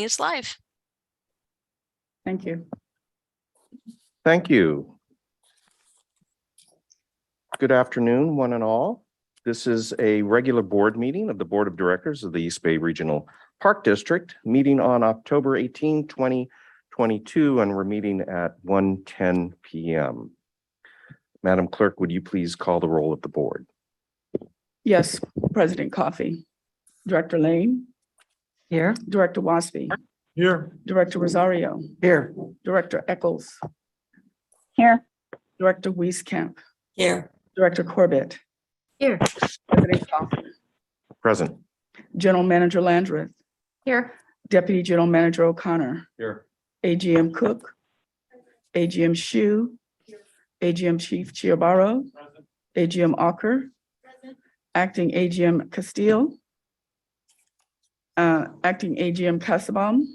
It's live. Thank you. Thank you. Good afternoon, one and all. This is a regular board meeting of the Board of Directors of the East Bay Regional Park District, meeting on October 18, 2022, and we're meeting at 1:10 p.m. Madam Clerk, would you please call the roll of the board? Yes, President Coffey. Director Lane. Here. Director Wasby. Here. Director Rosario. Here. Director Eccles. Here. Director Wieskamp. Here. Director Corbett. Here. President Coffey. Present. General Manager Landreth. Here. Deputy General Manager O'Connor. Here. AGM Cook. AGM Shu. AGM Chief Chiobaro. AGM Ocker. Acting AGM Castile. Acting AGM Casabon.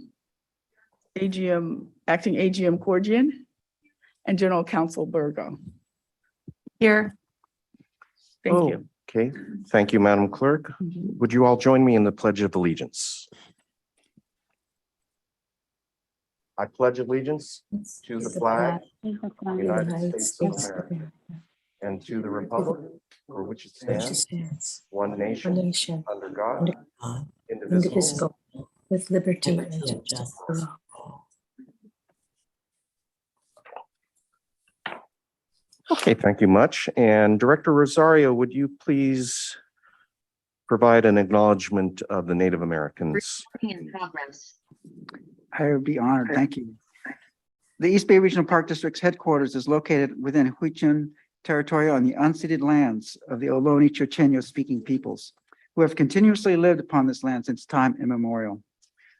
Acting AGM Cordian. And General Counsel Burgo. Here. Thank you. Okay, thank you, Madam Clerk. Would you all join me in the Pledge of Allegiance? I pledge allegiance to the flag of the United States of America and to the republic for which it stands, one nation, under God, indivisible, with liberty and justice for all. Okay, thank you much. And Director Rosario, would you please provide an acknowledgement of the Native Americans? In progress. I would be honored. Thank you. The East Bay Regional Park District's headquarters is located within Huichin territory on the unceded lands of the Ohlone Chochenyo speaking peoples, who have continuously lived upon this land since time immemorial.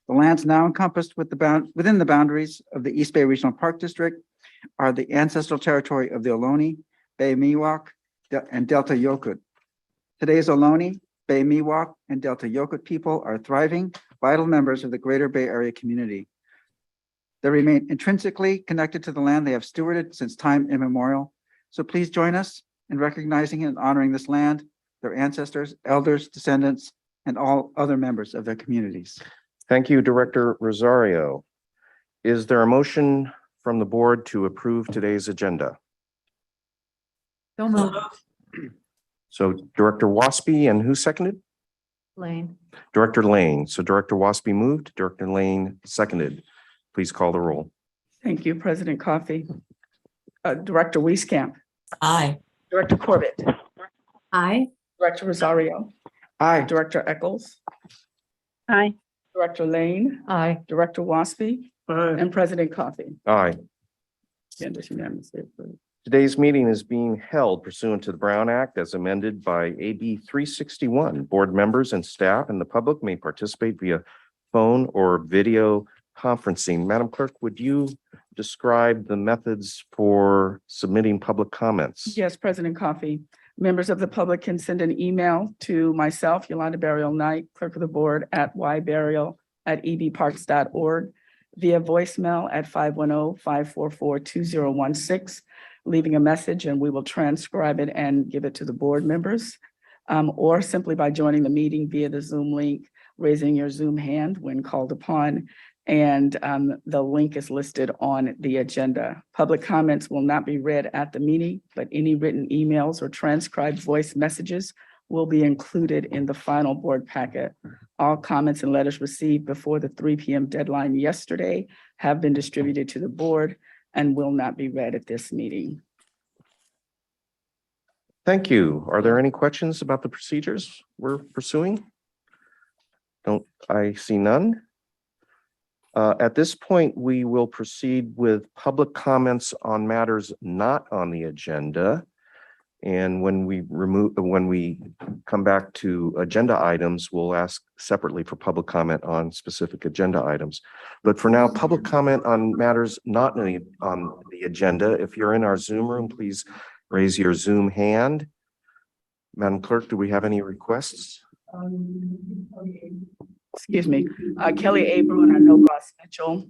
The lands now encompassed within the boundaries of the East Bay Regional Park District are the ancestral territory of the Ohlone, Bay Miwok, and Delta Yokut. Today's Ohlone, Bay Miwok, and Delta Yokut people are thriving, vital members of the Greater Bay Area community. They remain intrinsically connected to the land they have stewarded since time immemorial. So please join us in recognizing and honoring this land, their ancestors, elders, descendants, and all other members of their communities. Thank you, Director Rosario. Is there a motion from the board to approve today's agenda? Don't move. So Director Wasby, and who seconded? Lane. Director Lane. So Director Wasby moved, Director Lane seconded. Please call the roll. Thank you, President Coffey. Director Wieskamp. Aye. Director Corbett. Aye. Director Rosario. Aye. Director Eccles. Aye. Director Lane. Aye. Director Wasby. And President Coffey. Aye. Agenda is unanimously approved. Today's meeting is being held pursuant to the Brown Act as amended by AB 361. Board members and staff and the public may participate via phone or video conferencing. Madam Clerk, would you describe the methods for submitting public comments? Yes, President Coffey. Members of the public can send an email to myself, Yolanda Burial Knight, Clerk of the Board, at yburial@ebparks.org, via voicemail at 510-544-2016, leaving a message, and we will transcribe it and give it to the board members, or simply by joining the meeting via the Zoom link, raising your Zoom hand when called upon, and the link is listed on the agenda. Public comments will not be read at the meeting, but any written emails or transcribed voice messages will be included in the final board packet. All comments and letters received before the 3 p.m. deadline yesterday have been distributed to the board and will not be read at this meeting. Thank you. Are there any questions about the procedures we're pursuing? I see none. At this point, we will proceed with public comments on matters not on the agenda. And when we come back to agenda items, we'll ask separately for public comment on specific agenda items. But for now, public comment on matters not on the agenda. If you're in our Zoom room, please raise your Zoom hand. Madam Clerk, do we have any requests? Excuse me, Kelly Abram and I know Ross Mitchell,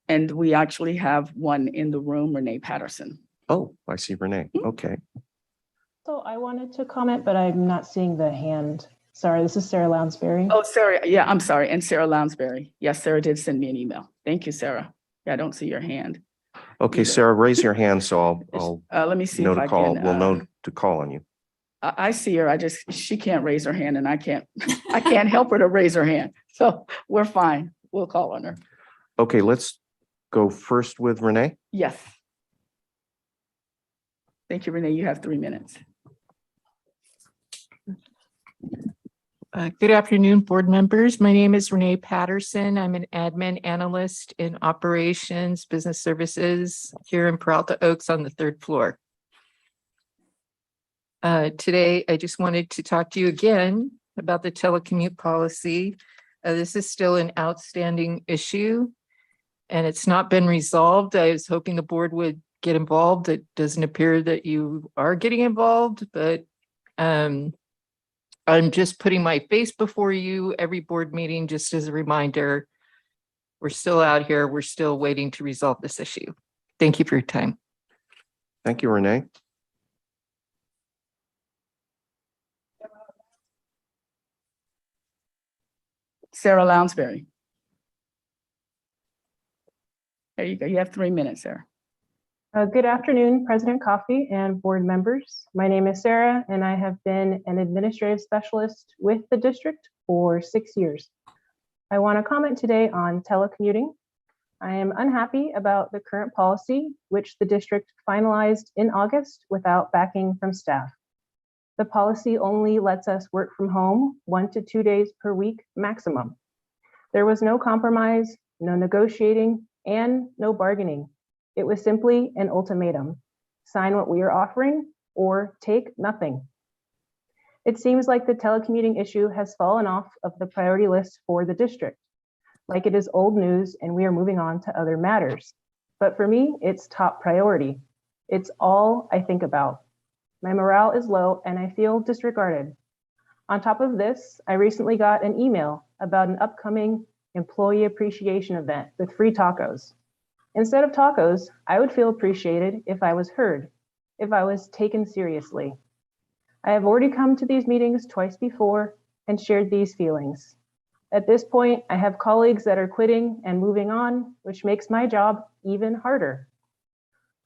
and we actually have one in the room, Renee Patterson. Oh, I see Renee. Okay. So I wanted to comment, but I'm not seeing the hand Sorry, this is Sarah Lounsbury. Oh, Sarah, yeah, I'm sorry. And Sarah Lounsbury. Yes, Sarah did send me an email. Thank you, Sarah. Yeah, I don't see your hand. Okay, Either. Sarah, raise your hand, so I'll Let me see know if to I call, can. we'll know to call on you. I see her. She can't raise her hand and I can't help her to raise her hand. So we're fine. We'll call on her. Okay, let's go first with Renee. Yes. Thank you, Renee. You have 3 minutes. Good afternoon, board members. My name is Renee Patterson. I'm an admin analyst in operations, business services here in Peralta Oaks on the 3rd floor. Today, I just wanted to talk to you again about the telecommute policy. This is still an outstanding issue and it's not been resolved. I was hoping the board would get involved. It doesn't appear that you are getting involved, but I'm just putting my face before you every board meeting, just as a reminder. We're still out here. We're still waiting to resolve this issue. Thank you for your time. Thank you, Renee. Sarah Lounsbury. There you go. You have 3 minutes, Sarah. Good afternoon, President Coffey and board members. My name is Sarah, and I have been an administrative specialist with the district for 6 years. I want to comment today on telecommuting. I am unhappy about the current policy, which the district finalized in August without backing from staff. The policy only lets us work from home 1 to 2 days per week maximum. There was no compromise, no negotiating, and no bargaining. It was simply an ultimatum. Sign what we are offering or take nothing. It seems like the telecommuting issue has fallen off of the priority list for the district, like it is old news and we are moving on to other matters. But for me, it's top priority. It's all I think about. My morale is low and I feel disregarded. On top of this, I recently got an email about an upcoming employee appreciation event with free tacos. Instead of tacos, I would feel appreciated if I was heard, if I was taken seriously. I have already come to these meetings twice before and shared these feelings. At this point, I have colleagues that are quitting and moving on, which makes my job even harder.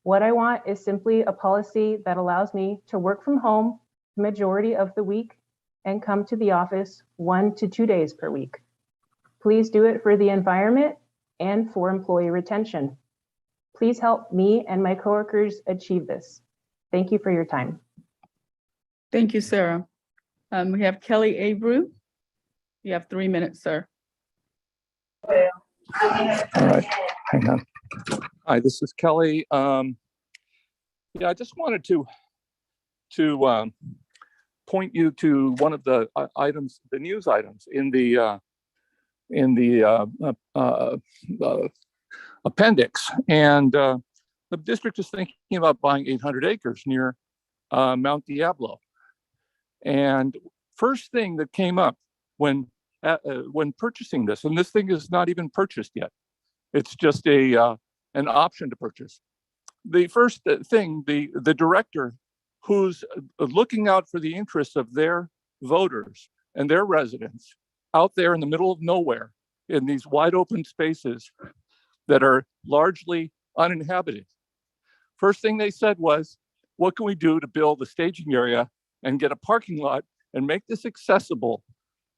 What I want is simply a policy that allows me to work from home the majority of the week and come to the office 1 to 2 days per week. Please do it for the environment and for employee retention. Please help me and my coworkers achieve this. Thank you for your time. Thank you, Sarah. We have Kelly Abreu. You have 3 minutes, sir. All right, hang on. Hi, this is Kelly. Yeah, I just wanted to point you to one of the items, the news items in the appendix, and the district is thinking about buying 800 acres near Mount Diablo. And first thing that came up when purchasing this, and this thing is not even purchased yet, it's just an option to purchase. The first thing, the director who's looking out for the interests of their voters and their residents out there in the middle of nowhere in these wide open spaces that are largely uninhabited. First thing they said was, what can we do to build a staging area and get a parking lot and make this accessible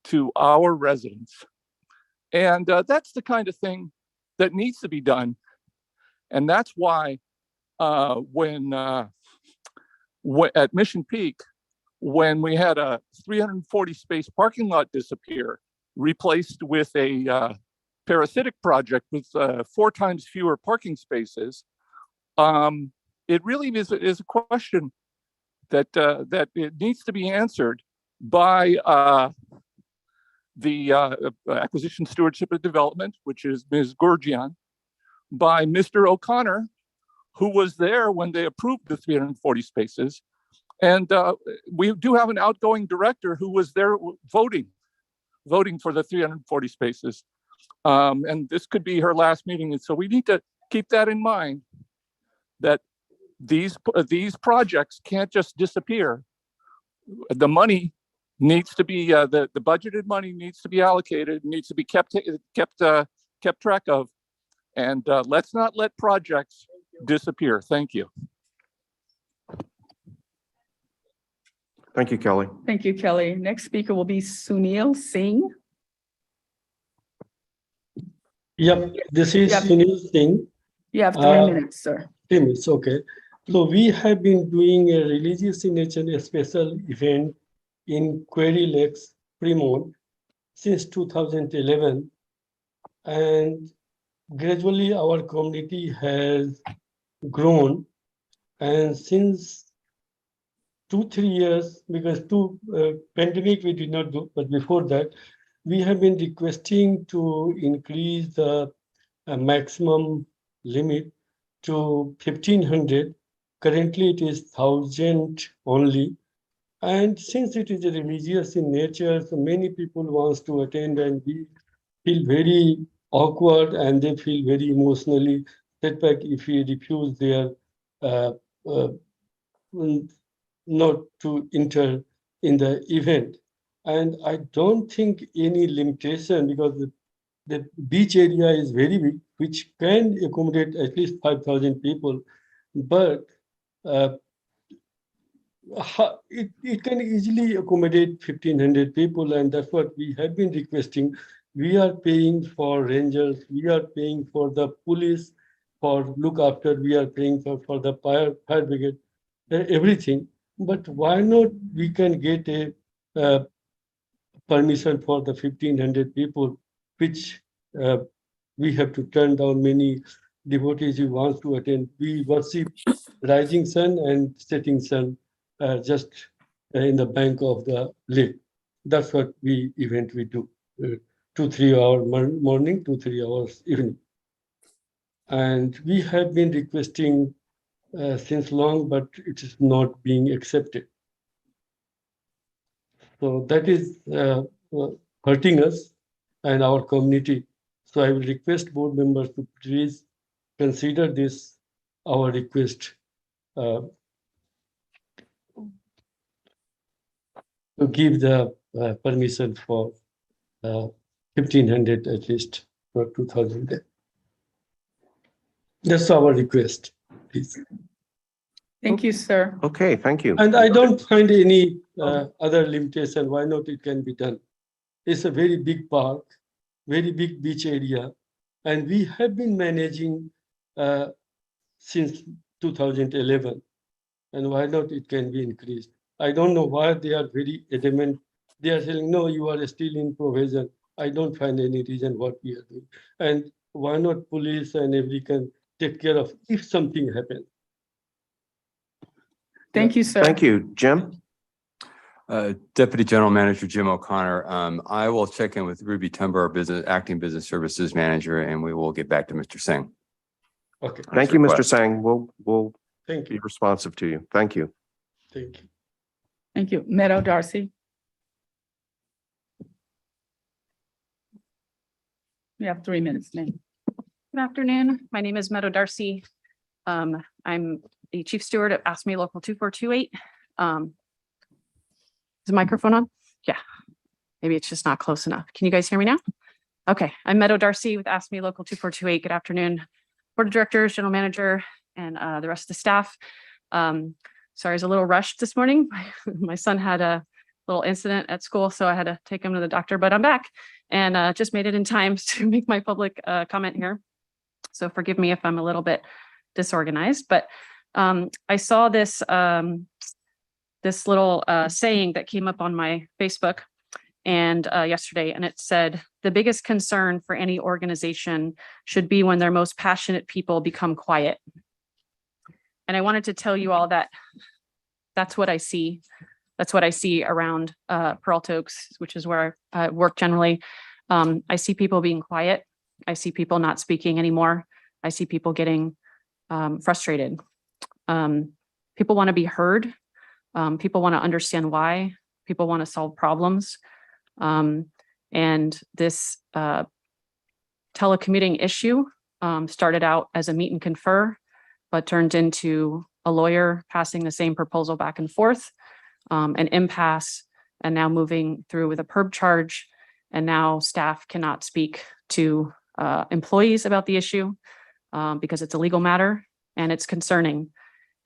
to our residents? And that's the kind of thing that needs to be done. And that's why when at Mission Peak, when we had a 340 space parking lot disappear, replaced with a parasitic project with 4 times fewer parking spaces, it really is a question that it needs to be answered by the Acquisition Stewardship and Development, which is Ms. Gurgian, by Mr. O'Connor, who was there when they approved the 340 spaces. And we do have an outgoing director who was there voting for the 340 spaces. And this could be her last meeting. And so we need to keep that in mind, that these projects can't just disappear. The money needs to be, the budgeted money needs to be allocated, needs to be kept track of. And let's not let projects disappear. Thank you. Thank you, Kelly. Thank you, Kelly. Next speaker will be Sunil Singh. Yep, this is Yep. Sunil Singh. You have 3 minutes, sir. 3 minutes, okay. So we have been doing a religious in nature, a special event in Quarry Lakes, Fremont since 2011. And gradually our community has grown. And since 2-3 years, because pandemic we did not do, but before that, we have been requesting to increase the maximum limit to 1,500. Currently, it is 1,000 only. And since it is religious in nature, so many people wants to attend, and we feel very awkward and they feel very emotionally setback if we refuse their not to enter in the event. And I don't think any limitation, because the beach area is very big, which can accommodate at least 5,000 people, but it can easily accommodate 1,500 people, and that's what we have been requesting. We are paying for rangers, we are paying for the police, for look after, we are paying for the fire brigade, everything. But why not we can get a permission for the 1,500 people, which we have to turn down. Many devotees who want to attend. We worship rising sun and setting sun just in the bank of the lake. That's what event we do. 2-3 hours morning, 2-3 hours evening. And we have been requesting since long, but it is not being accepted. So that is hurting us and our community. So I will request board members to please consider this, our request, to give the permission for 1,500 at least, for 2,000. That's our request, please. Thank you, sir. Okay, thank you. And I don't find any other limitation. Why not it can be done? It's a very big park, very big beach area, and we have been managing since 2011. And why not it can be increased? I don't know why they are very adamant. They are saying, no, you are still in provision. I don't find any reason what we are doing. And why not police and every can take care of if something happens? Thank you, sir. Thank you. Jim? Deputy General Manager Jim O'Connor. I will check in with Ruby Tumber, our acting business services manager, and we will get back to Mr. Singh. Okay. Thank you, Mr. Sang. We'll Thank be you. responsive to you. Thank you. Thank you. Thank you. Meadow Darcy. You have 3 minutes, ma'am. Good afternoon. My name is Meadow Darcy. I'm the chief steward at ASME Local 2428. Is the microphone on? Yeah. Maybe it's just not close enough. Can you guys hear me now? Okay. I'm Meadow Darcy with ASME Local 2428. Good afternoon, board of directors, general manager, and the rest of the staff. Sorry, I was a little rushed this morning. My son had a little incident at school, so I had to take him to the doctor, but I'm back and just made it in time to make my public comment here. So forgive me if I'm a little bit disorganized, but I saw this this little saying that came up on my Facebook and yesterday, and it said, the biggest concern for any organization should be when their most passionate people become quiet. And I wanted to tell you all that that's what I see. That's what I see around Peralta Oaks, which is where I work generally. I see people being quiet. I see people not speaking anymore. I see people getting frustrated. People want to be heard. People want to understand why. People want to solve problems. And this telecommuting issue started out as a meet and confer, but turned into a lawyer passing the same proposal back and forth, an impasse, and now moving through with a perb charge. And now staff cannot speak to employees about the issue because it's a legal matter, and it's concerning.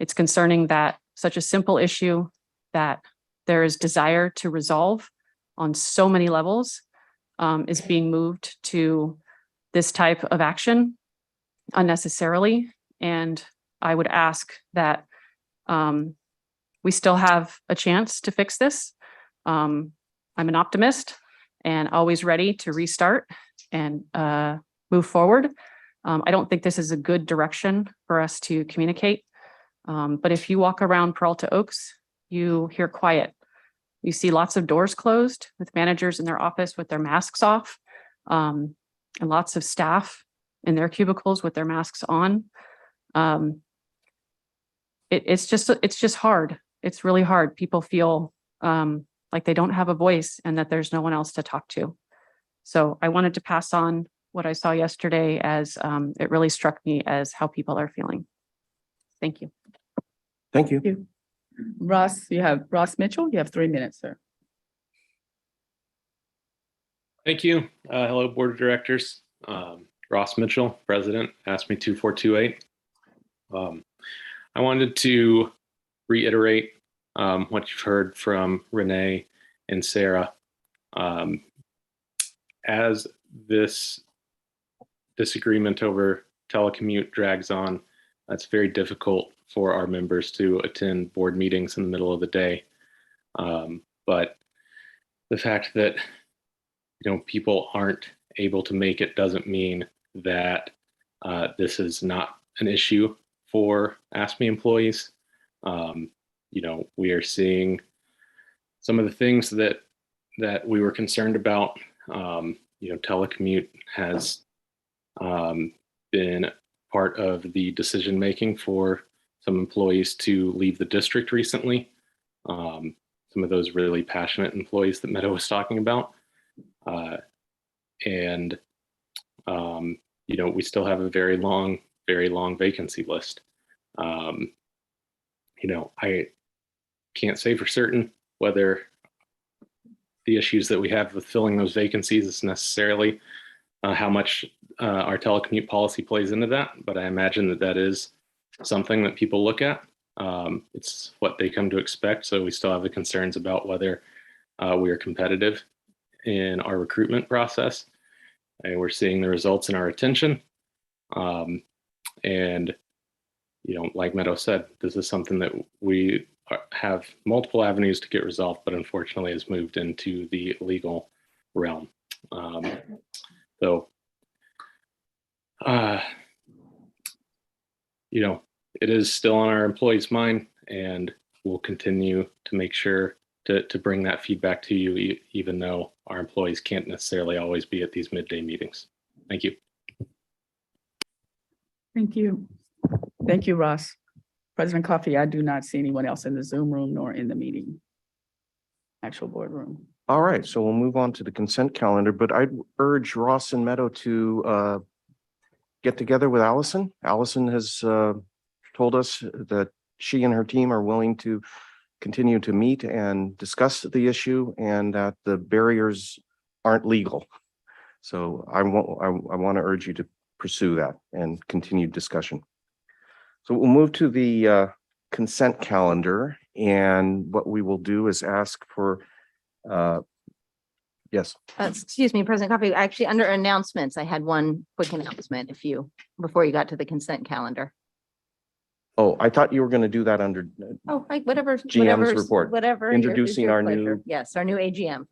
It's concerning that such a simple issue that there is desire to resolve on so many levels is being moved to this type of action unnecessarily. And I would ask that we still have a chance to fix this. I'm an optimist and always ready to restart and move forward. I don't think this is a good direction for us to communicate. But if you walk around Peralta Oaks, you hear quiet. You see lots of doors closed with managers in their office with their masks off, and lots of staff in their cubicles with their masks on. It's just hard. It's really hard. People feel like they don't have a voice and that there's no one else to talk to. So I wanted to pass on what I saw yesterday, as it really struck me as how people are feeling. Thank you. Thank you. Thank you. Ross, Ross Mitchell, you have 3 minutes, sir. Thank you. Hello, Board of Directors. Ross Mitchell, President, ASME 2428. I wanted to reiterate what you've heard from Renee and Sarah. As this disagreement over telecommute drags on, it's very difficult for our members to attend board meetings in the middle of the day. But the fact that people aren't able to make it doesn't mean that this is not an issue for ASME employees. We are seeing some of the things that we were concerned about. Telecommute has been part of the decision making for some employees to leave the district recently. Some of those really passionate employees that Meadow was talking about. We still have a very long vacancy list. I can't say for certain whether the issues that we have with filling those vacancies is necessarily how much our telecommute policy plays into that, but I imagine that is something that people look at. It's what they come to expect, so we still have the concerns about whether we are competitive in our recruitment process. And we're seeing the results in our retention. Like Meadow said, this is something that we have multiple avenues to get resolved, but unfortunately has moved into the legal realm. It is still on our employees' mind, and we'll continue to make sure to bring that feedback to you, even though our employees can't necessarily always be at these midday meetings. Thank you. Thank you. Thank you, Ross. President Coffey, I do not see anyone else in the Zoom room nor in the meeting, actual boardroom. All right, so we'll move on to the consent calendar, but I'd urge Ross and Meadow to get together with Allison. Allison has told us that she and her team are willing to continue to meet and discuss the issue, and that the barriers aren't legal. So I want to urge you to pursue that and continue discussion. So we'll move to the consent calendar, and what we will do is ask for yes. Excuse me, President Coffey, actually under announcements, I had one quick announcement before you got to the consent calendar. Oh, I thought you were going to do that under Oh, whatever. GM's report. Whatever. Introducing our new. Yes, our new AGM.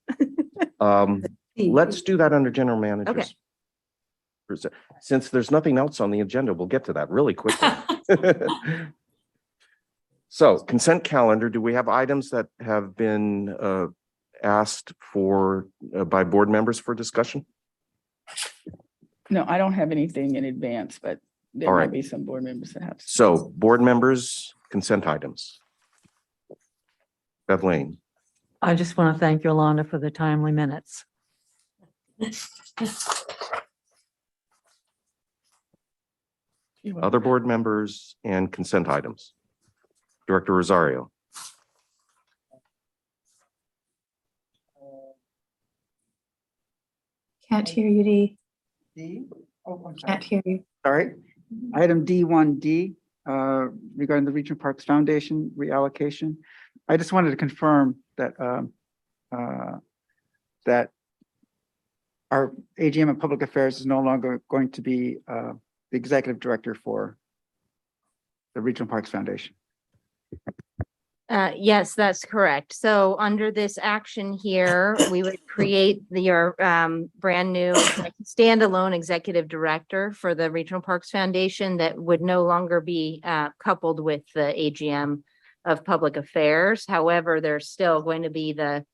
Let's do that under general managers. Okay. Since there's nothing else on the agenda, we'll get to that really quickly. So consent calendar, do we have items that have been asked for by board members for discussion? No, I don't have anything in advance, but there All might right. be some board members that have. So board members, consent items. Beth Lane. I just want to thank Yolanda for the timely minutes. Other board members and consent items. Director Rosario. Can't hear you, Dee. D? Oh, I'm sorry. Can't hear you. Sorry. Item D1D, regarding the Regional Parks Foundation reallocation. I just wanted to confirm that, that our AGM of Public Affairs is no longer going to be the executive director for the Regional Parks Foundation. Yes, that's correct. So under this action here, we would create your brand new standalone executive director for the Regional Parks Foundation that would no longer be coupled with the AGM of Public Affairs. However, there's still going to be the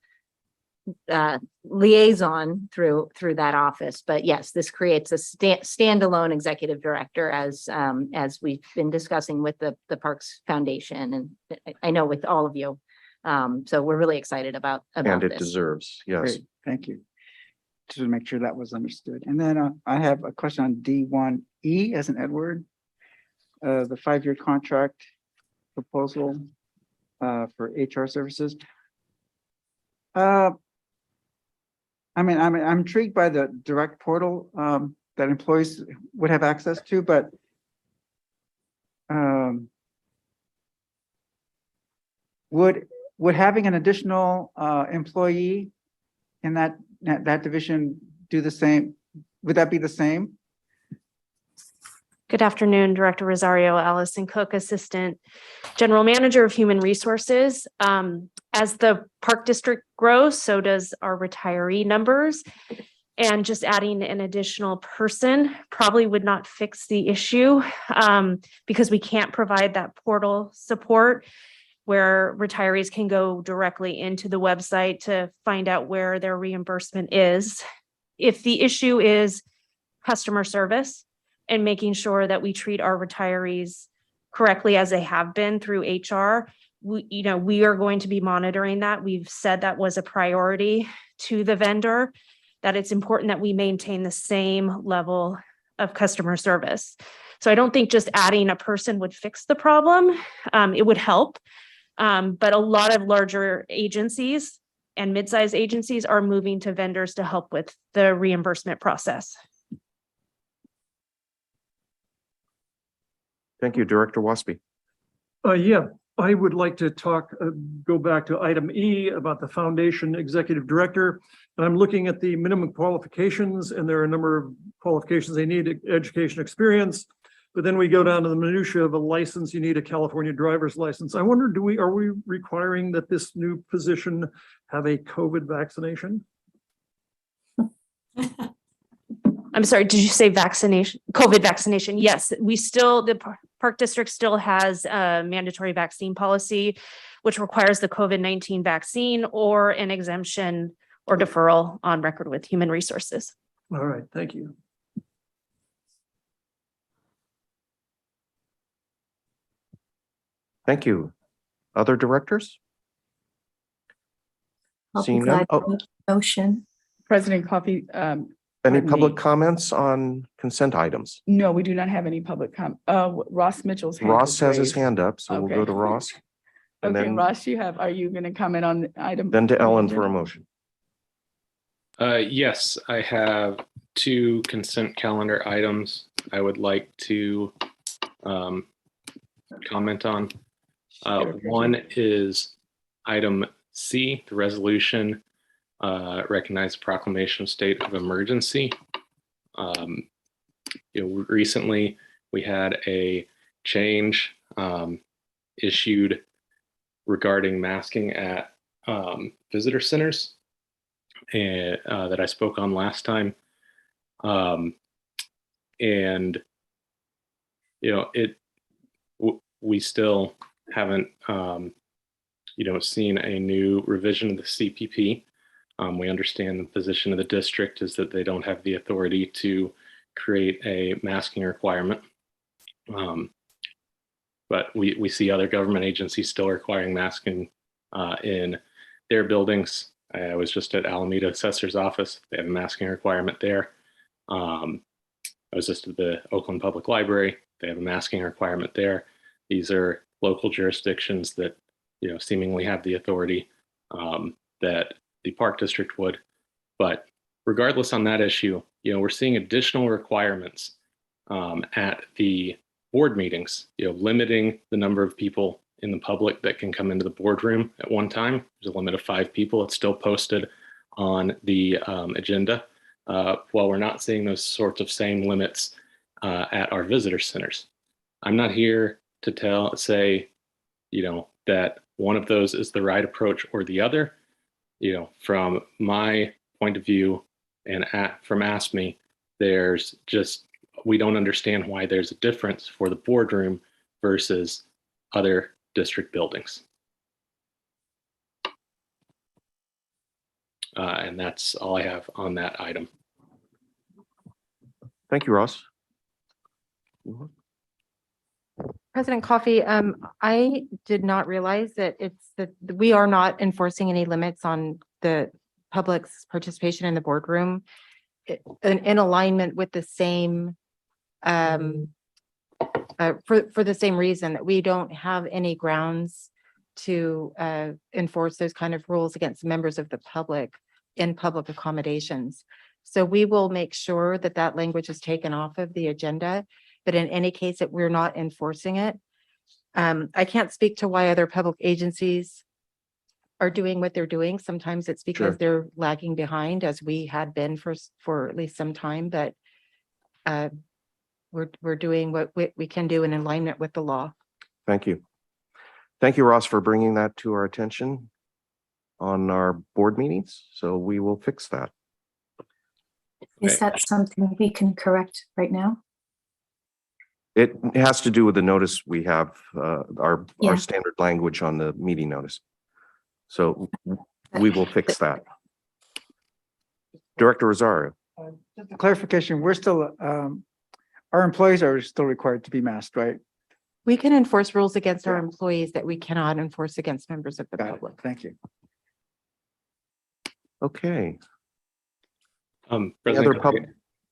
liaison through that office. But yes, this creates a standalone executive director as we've been discussing with the Parks Foundation, and I know with all of you. So we're really excited about And it this. deserves, yes. Great, thank you. Just to make sure that was understood. And then I have a question on D1E as in Edward. The 5-year contract proposal for HR services. I'm intrigued by the direct portal that employees would have access to, but would having an additional employee in that division do the same? Would that be the same? Good afternoon, Director Rosario, Allison Cook, Assistant General Manager of Human Resources. As the Park District grows, so does our retiree numbers. And just adding an additional person probably would not fix the issue because we can't provide that portal support where retirees can go directly into the website to find out where their reimbursement is. If the issue is customer service, and making sure that we treat our retirees correctly as they have been through HR. We are going to be monitoring that. We've said that was a priority to the vendor, that it's important that we maintain the same level of customer service. So I don't think just adding a person would fix the problem. It would help, but a lot of larger agencies and mid-sized agencies are moving to vendors to help with the reimbursement process. Thank you, Director Waspy. Yeah, I would like to go back to item E about the foundation executive director. And I'm looking at the minimum qualifications, and there are a number of qualifications they need: education, experience. But then we go down to the minutia of a license. You need a California driver's license. I wonder, are we requiring that this new position have a COVID vaccination? I'm sorry, did you say vaccination, COVID vaccination? Yes, the Park District still has a mandatory vaccine policy, which requires the COVID-19 vaccine or an exemption or deferral on record with Human Resources. All right, thank you. Thank you. Other directors? I'll be Seeing none. glad to make a motion. President Coffey, Any pardon public me. comments on consent items? No, we do not have any public Ross Mitchell's hand Ross is has his raised. hand up, so we'll go Okay. to Ross. And Okay, then, Ross, are you going to comment on the item? then to on the Ellen for a agenda? motion. Yes, I have 2 consent calendar items I would like to comment on. One is item C, the resolution recognize proclamation of state of emergency. Recently we had a change issued regarding masking at visitor centers, and that I spoke on last time. We still haven't seen a new revision of the CPP. We understand the position of the district is that they don't have the authority to create a masking requirement. But we see other government agencies still requiring masking in their buildings. I was just at Alameda Assessor's Office. They have a masking requirement there. I was just at the Oakland Public Library. They have a masking requirement there. These are local jurisdictions that seemingly have the authority that the Park District would, but regardless on that issue, we're seeing additional requirements at the board meetings, limiting the number of people in the public that can come into the boardroom at one time. There's a limit of 5 people. It's still posted on the agenda. While we're not seeing those sorts of same limits at our visitor centers. I'm not here to say, that one of those is the right approach or the other. From my point of view and from ASME, we don't understand why there's a difference for the boardroom versus other district buildings. And that's all I have on that item. Thank you, Ross. President Coffey, I did not realize that we are not enforcing any limits on the public's participation in the boardroom in alignment with the same for the same reason that we don't have any grounds to enforce those kind of rules against members of the public in public accommodations. So we will make sure that that language is taken off of the agenda, but in any case that we're not enforcing it. I can't speak to why other public agencies are doing what they're doing. Sometimes it's because they're lagging behind, as we had been for at least some time, but we're doing what we can do in alignment with the law. Thank you. Thank you, Ross, for bringing that to our attention on our board meetings. So we will fix that. Is that something we can correct right now? It has to do with the notice we have, our standard language on the meeting notice. So we will fix that. Director Rosario. Just a clarification, we're still, our employees are still required to be masked, right? We can enforce rules against our employees that we cannot enforce against members of the public. Thank you. Okay. President Coffey,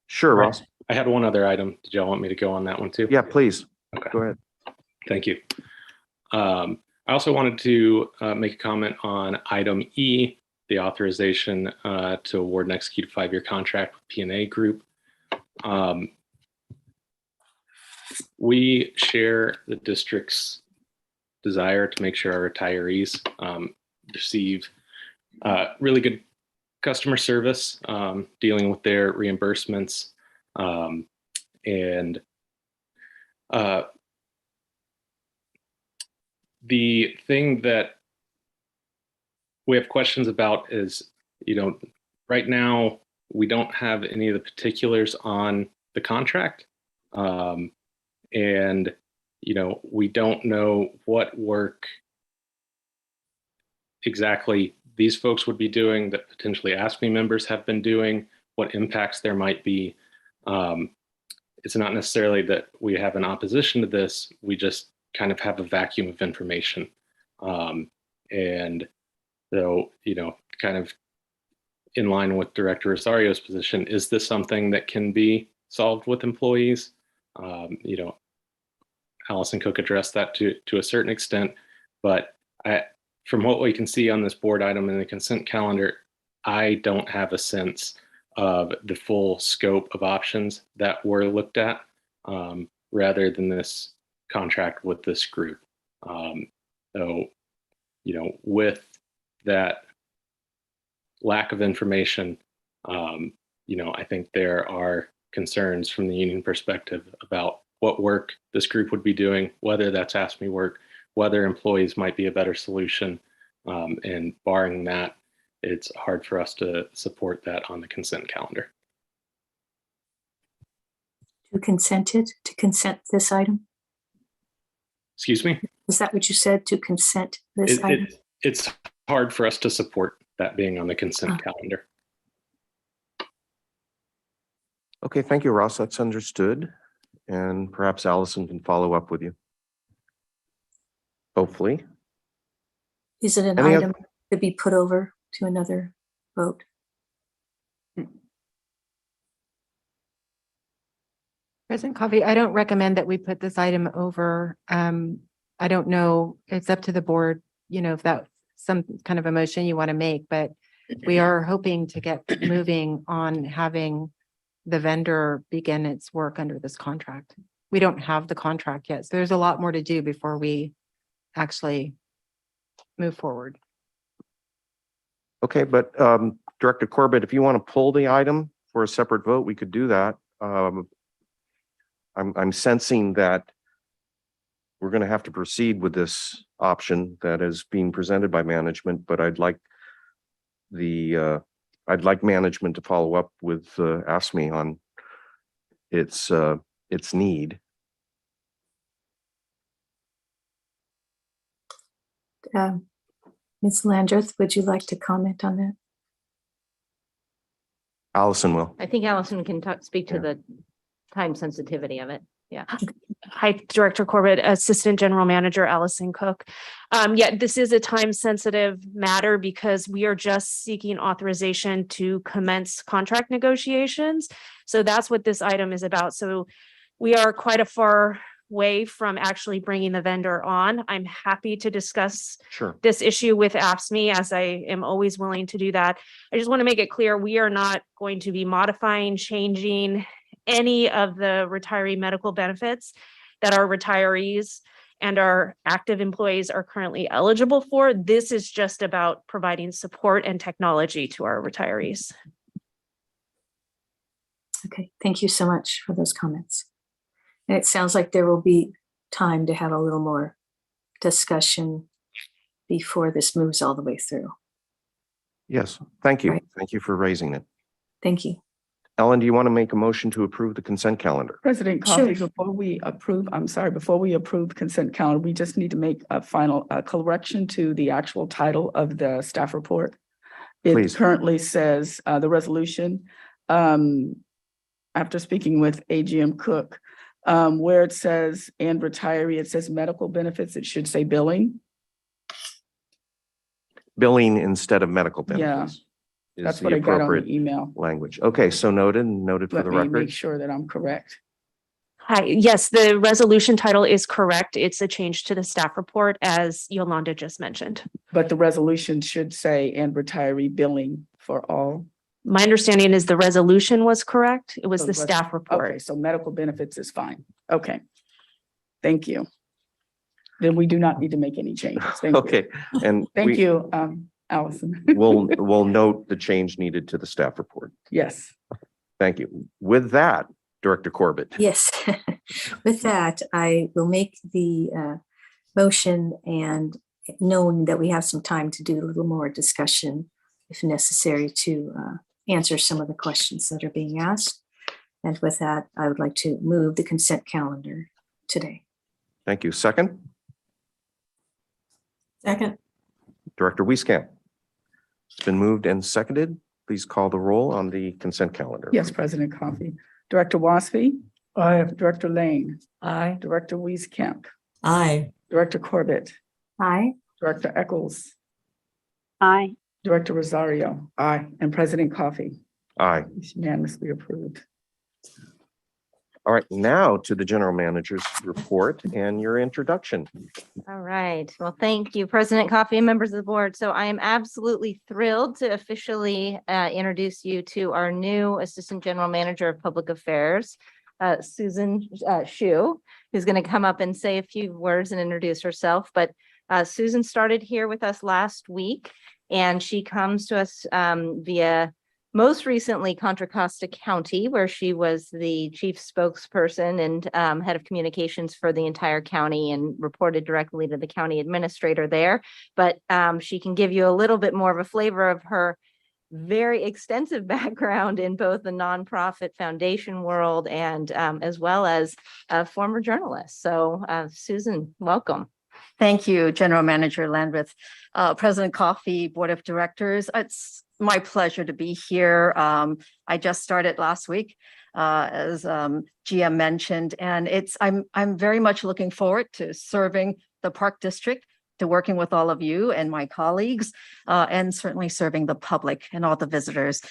Sure, Ross. I had one other item. Did y'all want me to go on that one too? Yeah, please. Okay. Go ahead. Thank you. I also wanted to make a comment on item E, the authorization to award and execute a 5-year contract with P&A Group. We share the district's desire to make sure our retirees receive really good customer service, dealing with their reimbursements, and the thing that we have questions about is, right now we don't have any of the particulars on the contract. And, we don't know what work exactly these folks would be doing that potentially ASME members have been doing, what impacts there might be. It's not necessarily that we have an opposition to this, we just kind of have a vacuum of information. And so, kind of in line with Director Rosario's position, is this something that can be solved with employees? Allison Cook addressed that to a certain extent, but from what we can see on this board item in the consent calendar, I don't have a sense of the full scope of options that were looked at, rather than this contract with this group. So, with that lack of information, I think there are concerns from the union perspective about what work this group would be doing, whether that's ASME work, whether employees might be a better solution. And barring that, it's hard for us to support that on the consent calendar. To consent this item? Excuse me? Is that what you said, to consent this item? It's hard for us to support that being on the consent calendar. Okay, thank you, Ross. That's understood. And perhaps Allison can follow up with you. Hopefully. Is it an Any item to be put over to another vote? President Coffey, I don't recommend that we put this item over. I don't know, it's up to the board, if that's some kind of a motion you want to make, but we are hoping to get moving on having the vendor begin its work under this contract. We don't have the contract yet, so there's a lot more to do before we actually move forward. Okay, but Director Corbett, if you want to pull the item for a separate vote, we could do that. I'm sensing that we're going to have to proceed with this option that is being presented by management, but I'd like management to follow up with ASME on its need. Ms. Landreth, would you like to comment on that? Allison will. I think Allison can speak to the time sensitivity of it. Yeah. Hi, Director Corbett, Assistant General Manager Allison Cook. Yeah, this is a time sensitive matter because we are just seeking authorization to commence contract negotiations. So that's what this item is about. So we are quite a far way from actually bringing the vendor on. I'm happy to discuss this issue with AFSCME, as I am always willing to do that. I just want to make it clear, we are not going to be modifying, changing any of the retiree medical benefits that our retirees and our active employees are currently eligible for. This is just about providing support and technology to our retirees. Okay, thank you so much for those comments. And it sounds like there will be time to have a little more discussion before this moves all the way through. Yes, thank you. Right. Thank you for raising it. Thank you. Ellen, do you want to make a motion to approve the consent calendar? President Coffey, before we approve consent calendar, we just need to make a final correction to the actual title of the staff report. It Please. Currently says the resolution, after speaking with AGM Cook, where it says and retiree, it says medical benefits, it should say billing. Billing instead of medical Yeah, benefits. Is that's the what I got on appropriate the email. language. Okay, so noted for Let the me record. make sure that I'm correct. Hi, yes, the resolution title is correct. It's a change to the staff report, as Yolanda just mentioned. But the resolution should say and retiree billing for all. My understanding is the resolution was correct. It was So the the staff report. Okay, so medical benefits is fine. Okay. Thank you. Then we do not need to make any changes. Thank you. Okay, and Thank you, Allison. we'll note the change needed to the staff report. Yes. Thank you. With that, Director Corbett. Yes. With that, I will make the motion, and knowing that we have some time to do a little more discussion if necessary to answer some of the questions that are being asked. And with that, I would like to move the consent calendar today. Thank you. Second, Second. Director Wieskamp. It's been moved and seconded. Please call the roll on the consent calendar. Yes, President Coffey. Director Wasfy. Aye. Director Lane. Aye. Director Wieskamp. Aye. Director Corbett. Aye. Director Eccles. Aye. Director Rosario. Aye. And President Coffey. Aye. It's unanimously approved. All right, now to the general manager's report and your introduction. All right. Well, thank you, President Coffey and members of the board. So I am absolutely thrilled to officially introduce you to our new Assistant General Manager of Public Affairs, Susan Shu, who's going to come up and say a few words and introduce herself. But Susan started here with us last week, and she comes to us via most recently Contra Costa County, where she was the chief spokesperson and head of communications for the entire county and reported directly to the county administrator there. But she can give you a little bit more of a flavor of her very extensive background in both the nonprofit foundation world and as well as a former journalist. So Susan, welcome. Thank you, General Manager Landreth. President Coffey, Board of Directors. It's my pleasure to be here. I just started last week, as GM mentioned, and I'm very much looking forward to serving the Park District, to working with all of you and my colleagues, and certainly serving the public and all the visitors.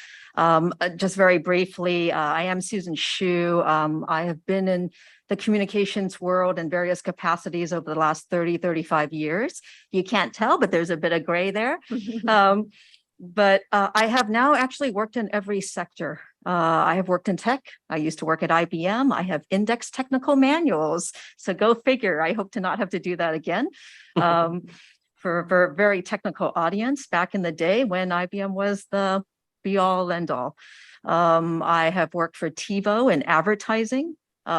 Just very briefly, I am Susan Shu. I have been in the communications world in various capacities over the last 30, 35 years. You can't tell, but there's a bit of gray there. But I have now actually worked in every sector. I have worked in tech. I used to work at IBM. I have indexed technical manuals. So go figure. I hope to not have to do that again. For a very technical audience back in the day when IBM was the be all end all. I have worked for TiVo in advertising.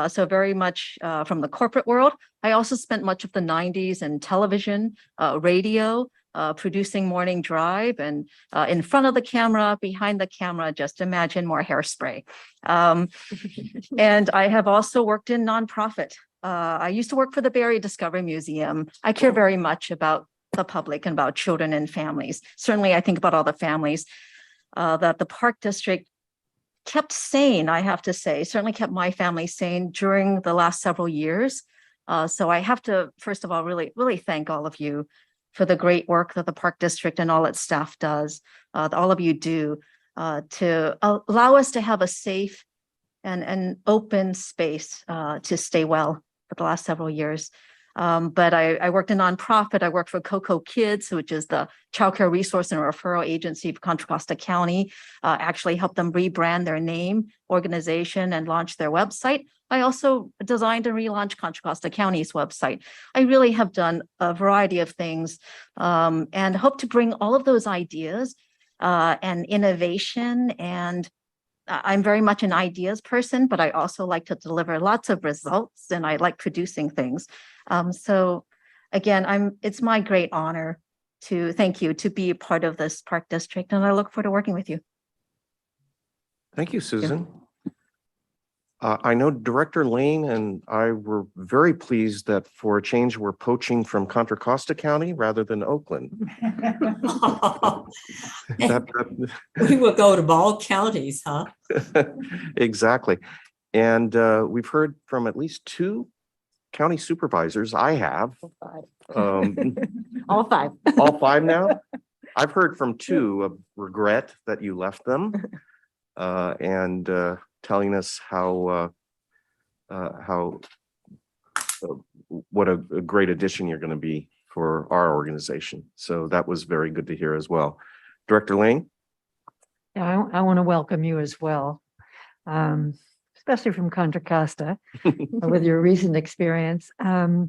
So very much from the corporate world. I also spent much of the 90s in television, radio, producing Morning Drive, and in front of the camera, behind the camera, just imagine more hairspray. And I have also worked in nonprofit. I used to work for the Berry Discovery Museum. I care very much about the public and about children and families. Certainly, I think about all the families that the Park District kept sane, I have to say, certainly kept my family sane during the last several years. So I have to, first of all, really thank all of you for the great work that the Park District and all its staff does, all of you do, to allow us to have a safe and open space to stay well for the last several years. But I worked in nonprofit. I worked for Cocoa Kids, which is the childcare resource and referral agency for Contra Costa County, actually helped them rebrand their name, organization, and launch their website. I also designed and relaunched Contra Costa County's website. I really have done a variety of things and hope to bring all of those ideas and innovation. And I'm very much an ideas person, but I also like to deliver lots of results, and I like producing things. So again, it's my great honor to thank you to be a part of this Park District, and I look forward to working with you. Thank you, Susan. I know Director Lane and I were very pleased that for a change, we're poaching from Contra Costa County rather than Oakland. We will go to all counties, huh? Exactly. And we've heard from at least 2 county supervisors. I have. All 5. All 5 now? I've heard from 2 of regret that you left them and telling us what a great addition you're going to be for our organization. So that was very good to hear as well. Director Lane? Yeah, I want to welcome you as well, especially from Contra Costa with your recent experience. You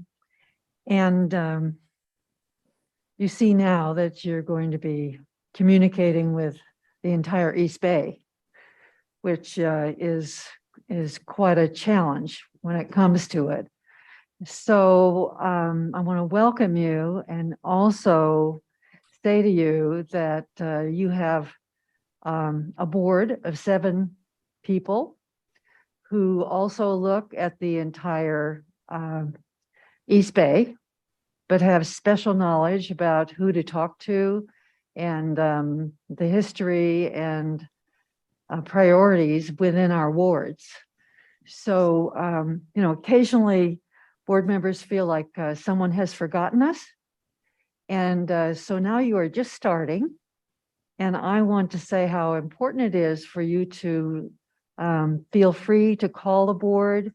see now that you're going to be communicating with the entire East Bay, which is quite a challenge when it comes to it. So I want to welcome you and also say to you that you have a board of 7 people who also look at the entire East Bay, but have special knowledge about who to talk to and the history and priorities within our wards. So, occasionally board members feel like someone has forgotten us. And so now you are just starting. And I want to say how important it is for you to feel free to call the board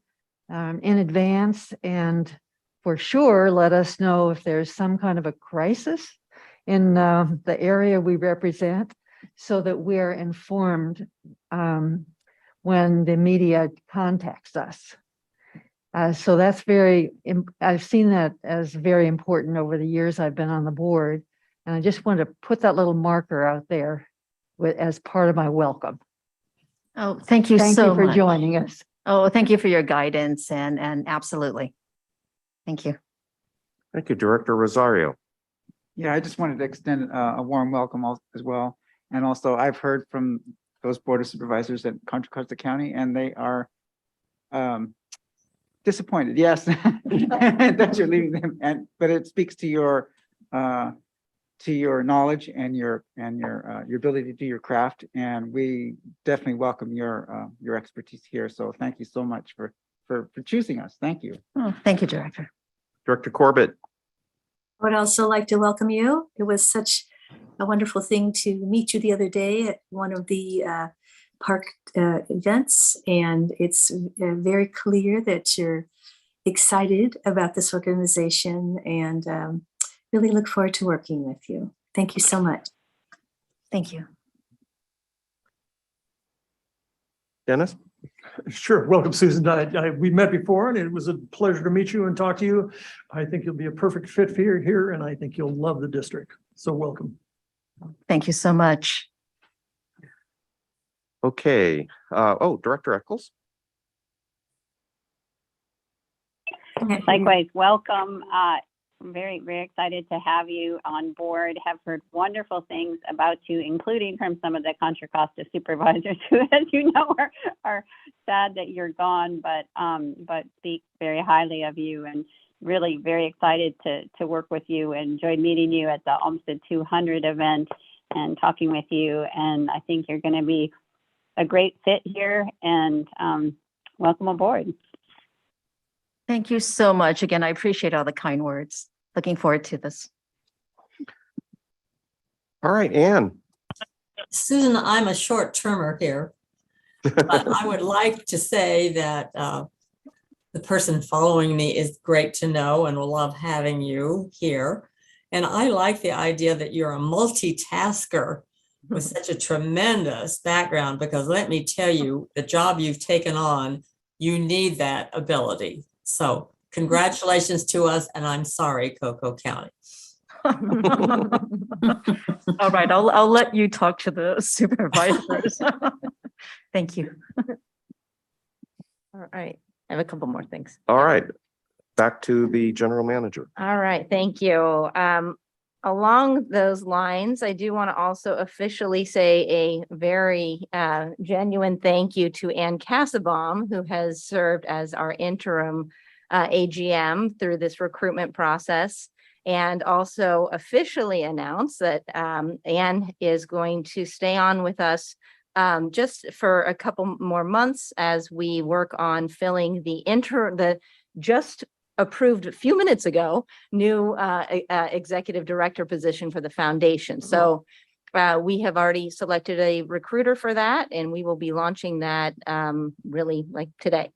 in advance, and for sure, let us know if there's some kind of a crisis in the area we represent, so that we're informed when the media contacts us. So that's I've seen that as very important over the years I've been on the board. And I just want to put that little marker out there as part of my welcome. Oh, thank you so much. Thank you for joining us. Oh, thank you for your guidance and absolutely. Thank you. Thank you, Director Rosario. Yeah, I just wanted to extend a warm welcome as well. And also, I've heard from those board of supervisors at Contra Costa County, and they are disappointed, yes, that you're leaving them. But it speaks to your knowledge and your ability to do your craft, and we definitely welcome your expertise here. So thank you so much for choosing us. Thank you. Oh, thank you, Director. Director Corbett. I would also like to welcome you. It was such a wonderful thing to meet you the other day at one of the park events, and it's very clear that you're excited about this organization, and really look forward to working with you. Thank you so much. Thank you. Dennis? Sure. Welcome, Susan. We met before and it was a pleasure to meet you and talk to you. I think you'll be a perfect fit for here and I think you'll love the district. So welcome. Thank you so much. Okay. Director Eccles? Likewise, welcome. I'm very, very excited to have you on board. Have heard wonderful things about you, including from some of the Contra Costa supervisors who, as you know, are sad that you're gone, but speak very highly of you, and really very excited to work with you, and enjoyed meeting you at the Olmsted 200 event and talking with you. And I think you're going to be a great fit here, and welcome aboard. Thank you so much. Again, I appreciate all the kind words. Looking forward to this. All right, Ann. Susan, I'm a short termer here, but I would like to say that the person following me is great to know and will love having you here. And I like the idea that you're a multitasker with such a tremendous background, because let me tell you, the job you've taken on, you need that ability. So congratulations to us, and I'm sorry, Cocoa County. All right, I'll let you talk to the supervisors. Thank you. All right, I have a couple more things. All right. Back to the general manager. All right, thank you. Along those lines, I do want to also officially say a very genuine thank you to Ann Cassabaum, who has served as our interim AGM through this recruitment process, and also officially announce that Ann is going to stay on with us just for a couple more months as we work on filling the just approved a few minutes ago new executive director position for the foundation. So we have already selected a recruiter for that, and we will be launching that really like today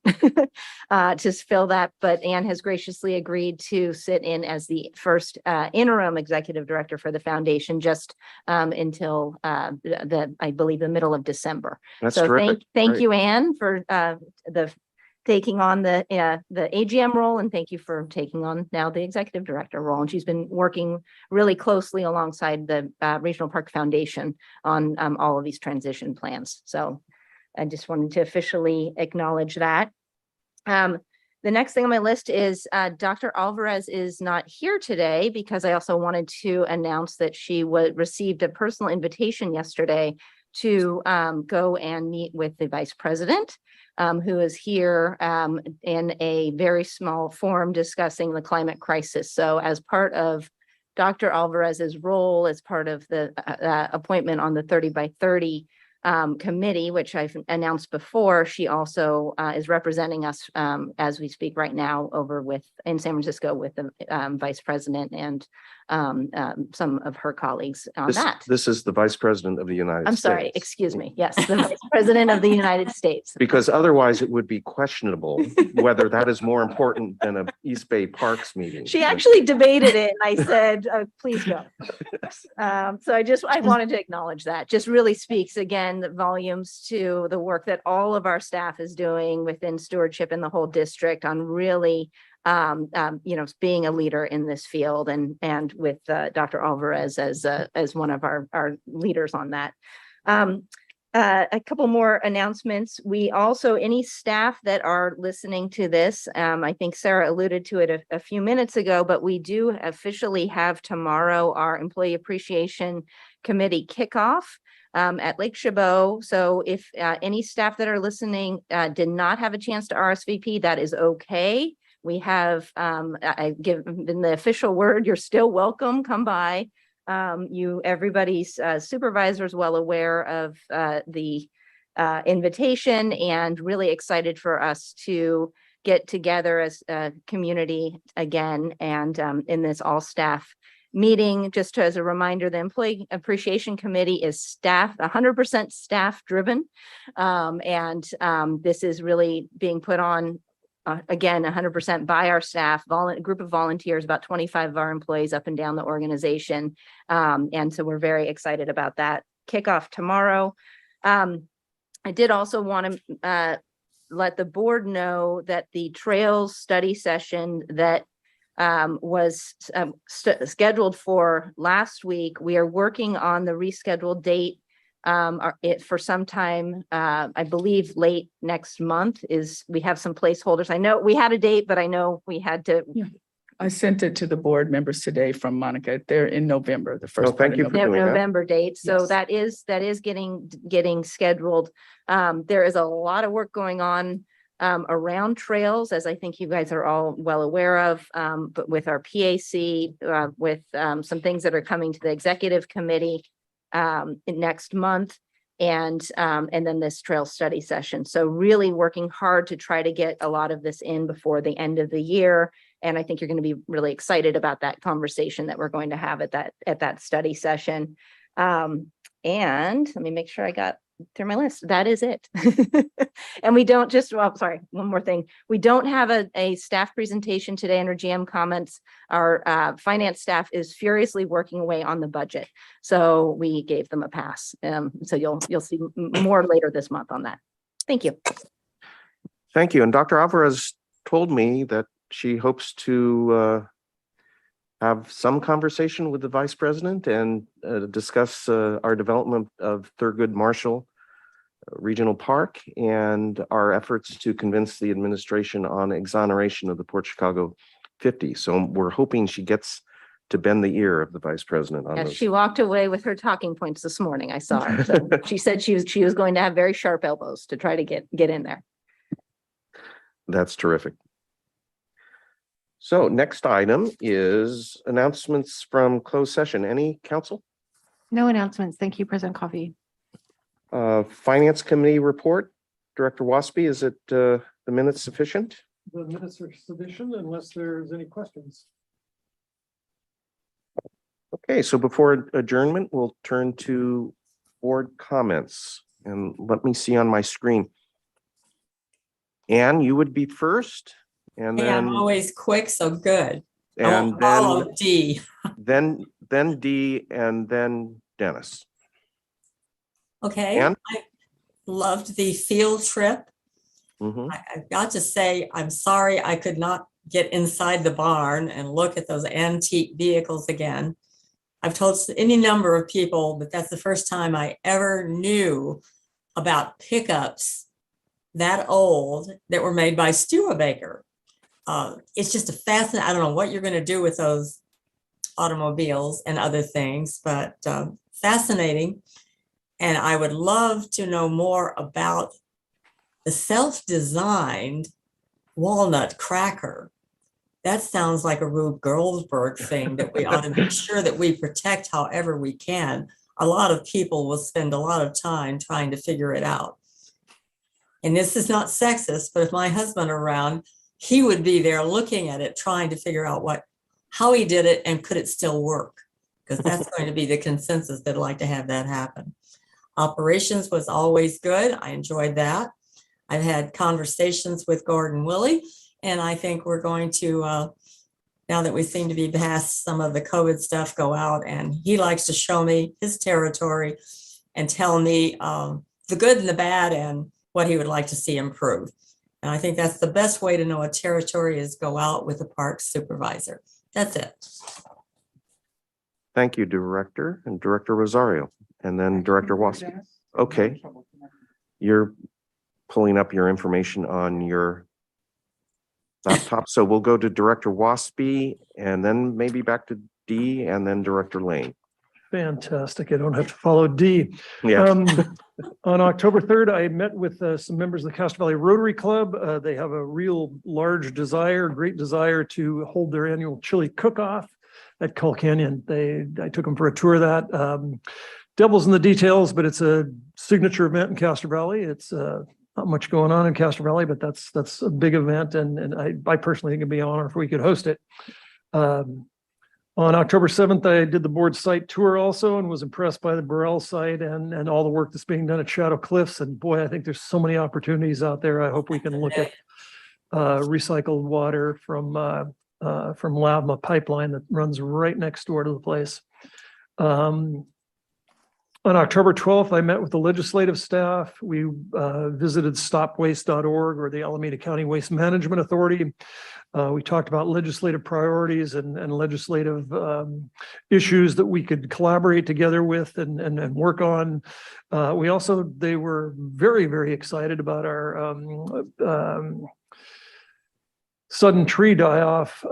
to fill that. But Ann has graciously agreed to sit in as the first interim executive director for the foundation just until I believe the middle of December. That's so terrific. thank Great. you, Ann, for taking on the AGM role, and thank you for taking on now the executive director role. And she's been working really closely alongside the Regional Park Foundation on all of these transition plans. So I just wanted to officially acknowledge that. The next thing on my list is Dr. Alvarez is not here today, because I also wanted to announce that she received a personal invitation yesterday to go and meet with the vice president, who is here in a very small forum discussing the climate crisis. So as part of Dr. Alvarez's role, as part of the appointment on the 30 by 30 committee, which I've announced before, she also is representing us as we speak right now over in San Francisco with the vice president and some of her colleagues on that. This is the vice president of the United States. I'm sorry, excuse me. Yes, the vice president of the United States. Because otherwise it would be questionable whether that is more important than a East Bay Parks meeting. She actually debated it, and I said, please go. So I wanted to acknowledge that. Just really speaks again volumes to the work that all of our staff is doing within stewardship in the whole district on really being a leader in this field, and with Dr. Alvarez as one of our leaders on that. A couple more announcements. We also, any staff that are listening to this, I think Sarah alluded to it a few minutes ago, but we do officially have tomorrow our Employee Appreciation Committee kickoff at Lake Chabot. So if any staff that are listening did not have a chance to RSVP, that is okay. We have, I've given the official word, you're still welcome, come by. Everybody's supervisor is well aware of the invitation, and really excited for us to get together as a community again, and in this all staff meeting. Just as a reminder, the Employee Appreciation Committee is 100% staff driven. This is really being put on again, 100% by our staff, group of volunteers, about 25 of our employees up and down the organization. And so we're very excited about that kickoff tomorrow. I did also want to let the board know that the trails study session that was scheduled for last week, we are working on the rescheduled date for some time, I believe late next month. We have some placeholders. I know we had a date, but I know we had to. Yeah. I sent it to the board members today from Monica. They're in November, the first. thank you for doing that. November date. So Yes. that is getting scheduled. There is a lot of work going on around trails, as I think you guys are all well aware of, but with our PAC, with some things that are coming to the executive committee next month, and then this trail study session. So really working hard to try to get a lot of this in before the end of the year. And I think you're going to be really excited about that conversation that we're going to have at that study session. And let me make sure I got through my list. That is it. And we don't sorry, one more thing. We don't have a staff presentation today under GM comments. Our finance staff is furiously working away on the budget. So we gave them a pass. So you'll see more later this month on that. Thank you. Thank you. And Dr. Alvarez told me that she hopes to have some conversation with the vice president and discuss our development of Thurgood Marshall Regional Park and our efforts to convince the administration on exoneration of the Port Chicago 50. So we're hoping she gets to bend the ear of the vice president on Yes, those. she walked away with her talking points this morning. I saw her. So she said she was going to have very sharp elbows to try to get in there. That's terrific. So next item is announcements from closed session. Any council? No announcements. Thank you, President Coffey. Finance Committee report. Director Waspy, is it the minutes sufficient? The minutes are sufficient unless there's any questions. Okay, so before adjournment, we'll turn to board comments. And let me see on my screen. Anne, you would be first. And Hey, then I'm always quick, so good. I and won't follow then D. then D, and then Dennis. Okay, Ann? I loved the field trip. Mhm. I've got to say, I'm sorry I could not get inside the barn and look at those antique vehicles again. I've told any number of people, but that's the first time I ever knew about pickups that old that were made by Studebaker. It's just a fascinating, I don't know what you're going to do with those automobiles and other things, but fascinating. And I would love to know more about the self-designed walnut cracker. That sounds like a Rube Goldberg thing that we ought to make sure that we protect however we can. A lot of people will spend a lot of time trying to figure it out. And this is not sexist, but if my husband were around, he would be there looking at it, trying to figure out how he did it and could it still work? Because that's going to be the consensus that I'd like to have that happen. Operations was always good. I enjoyed that. I've had conversations with Gordon Willie, and I think we're going to, now that we seem to be past some of the COVID stuff, go out, and he likes to show me his territory and tell me the good and the bad and what he would like to see improve. And I think that's the best way to know a territory is go out with the park supervisor. That's it. Thank you, Director, and Director Rosario, and then Director Waspy. Okay. You're pulling up your information on your laptop. So we'll go to Director Waspy and then maybe back to D and then Director Lane. Fantastic. I don't have to follow D. Yeah. On October 3rd, I met with some members of the Castro Valley Rotary Club. They have a real large desire, great desire to hold their annual chili cook-off at Cull Canyon. I took them for a tour of that. Devil's in the details, but it's a signature event in Castro Valley. It's not much going on in Castro Valley, but that's a big event, and I personally think it'd be an honor if we could host it. On October 7th, I did the board site tour also and was impressed by the Burrell site and all the work that's being done at Shadow Cliffs. And boy, I think there's so many opportunities out there. I hope we can look at recycled water from Lavma pipeline that runs right next door to the place. On October 12th, I met with the legislative staff. We visited stopwaste.org, or the Alameda County Waste Management Authority. We talked about legislative priorities and legislative issues that we could collaborate together with and work on. They were very, very excited about our sudden tree die-off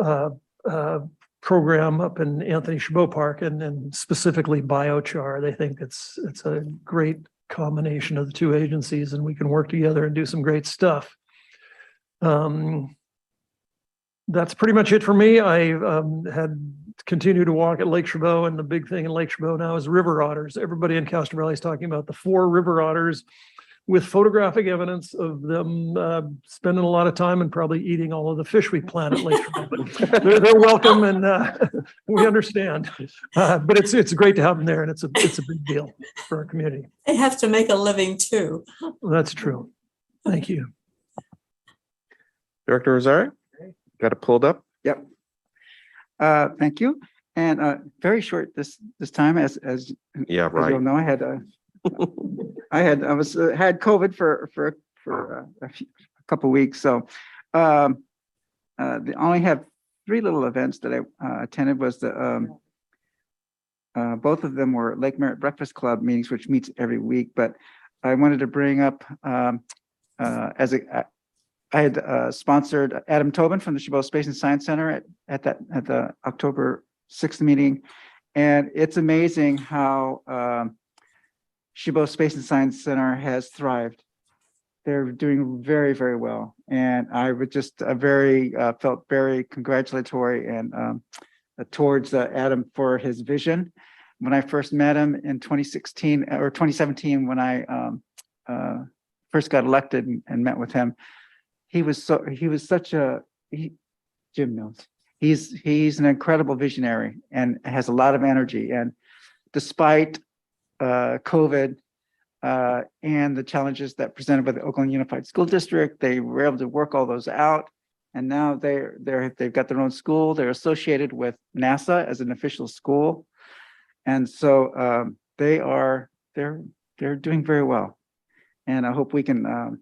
program up in Anthony Chabot Park, and specifically biochar. They think it's a great combination of the two agencies, and we can work together and do some great stuff. That's pretty much it for me. I had continued to walk at Lake Chabot, and the big thing in Lake Chabot now is river otters. Everybody in Castro Valley is talking about the 4 river otters, with photographic evidence of them spending a lot of time and probably eating all of the fish we plant at Lake Chabot. But they're welcome, and we understand. But it's great to have them there, and it's a big deal for our community. They have to make a living too. Well, that's true. Thank you. Director Rosario, got it pulled up? Yep. Thank you. And very short this time, as Yeah, as right. you'll know, I had had COVID for a couple of weeks. So they only have 3 little events that I attended. Was the both of them were Lake Merritt Breakfast Club meetings, which meets every week. But I wanted to bring up I had sponsored Adam Tobin from the Chabot Space and Science Center at the October 6th meeting, and it's amazing how Chabot Space and Science Center has thrived. They're doing very, very well, and I would just felt very congratulatory and towards Adam for his vision. When I first met him in 2016 or 2017, when I first got elected and met with him, Jim knows he's an incredible visionary and has a lot of energy. And despite COVID and the challenges that presented by the Oakland Unified School District, they were able to work all those out. And now they've got their own school. They're associated with NASA as an official school, and so they're doing very well. And I hope we can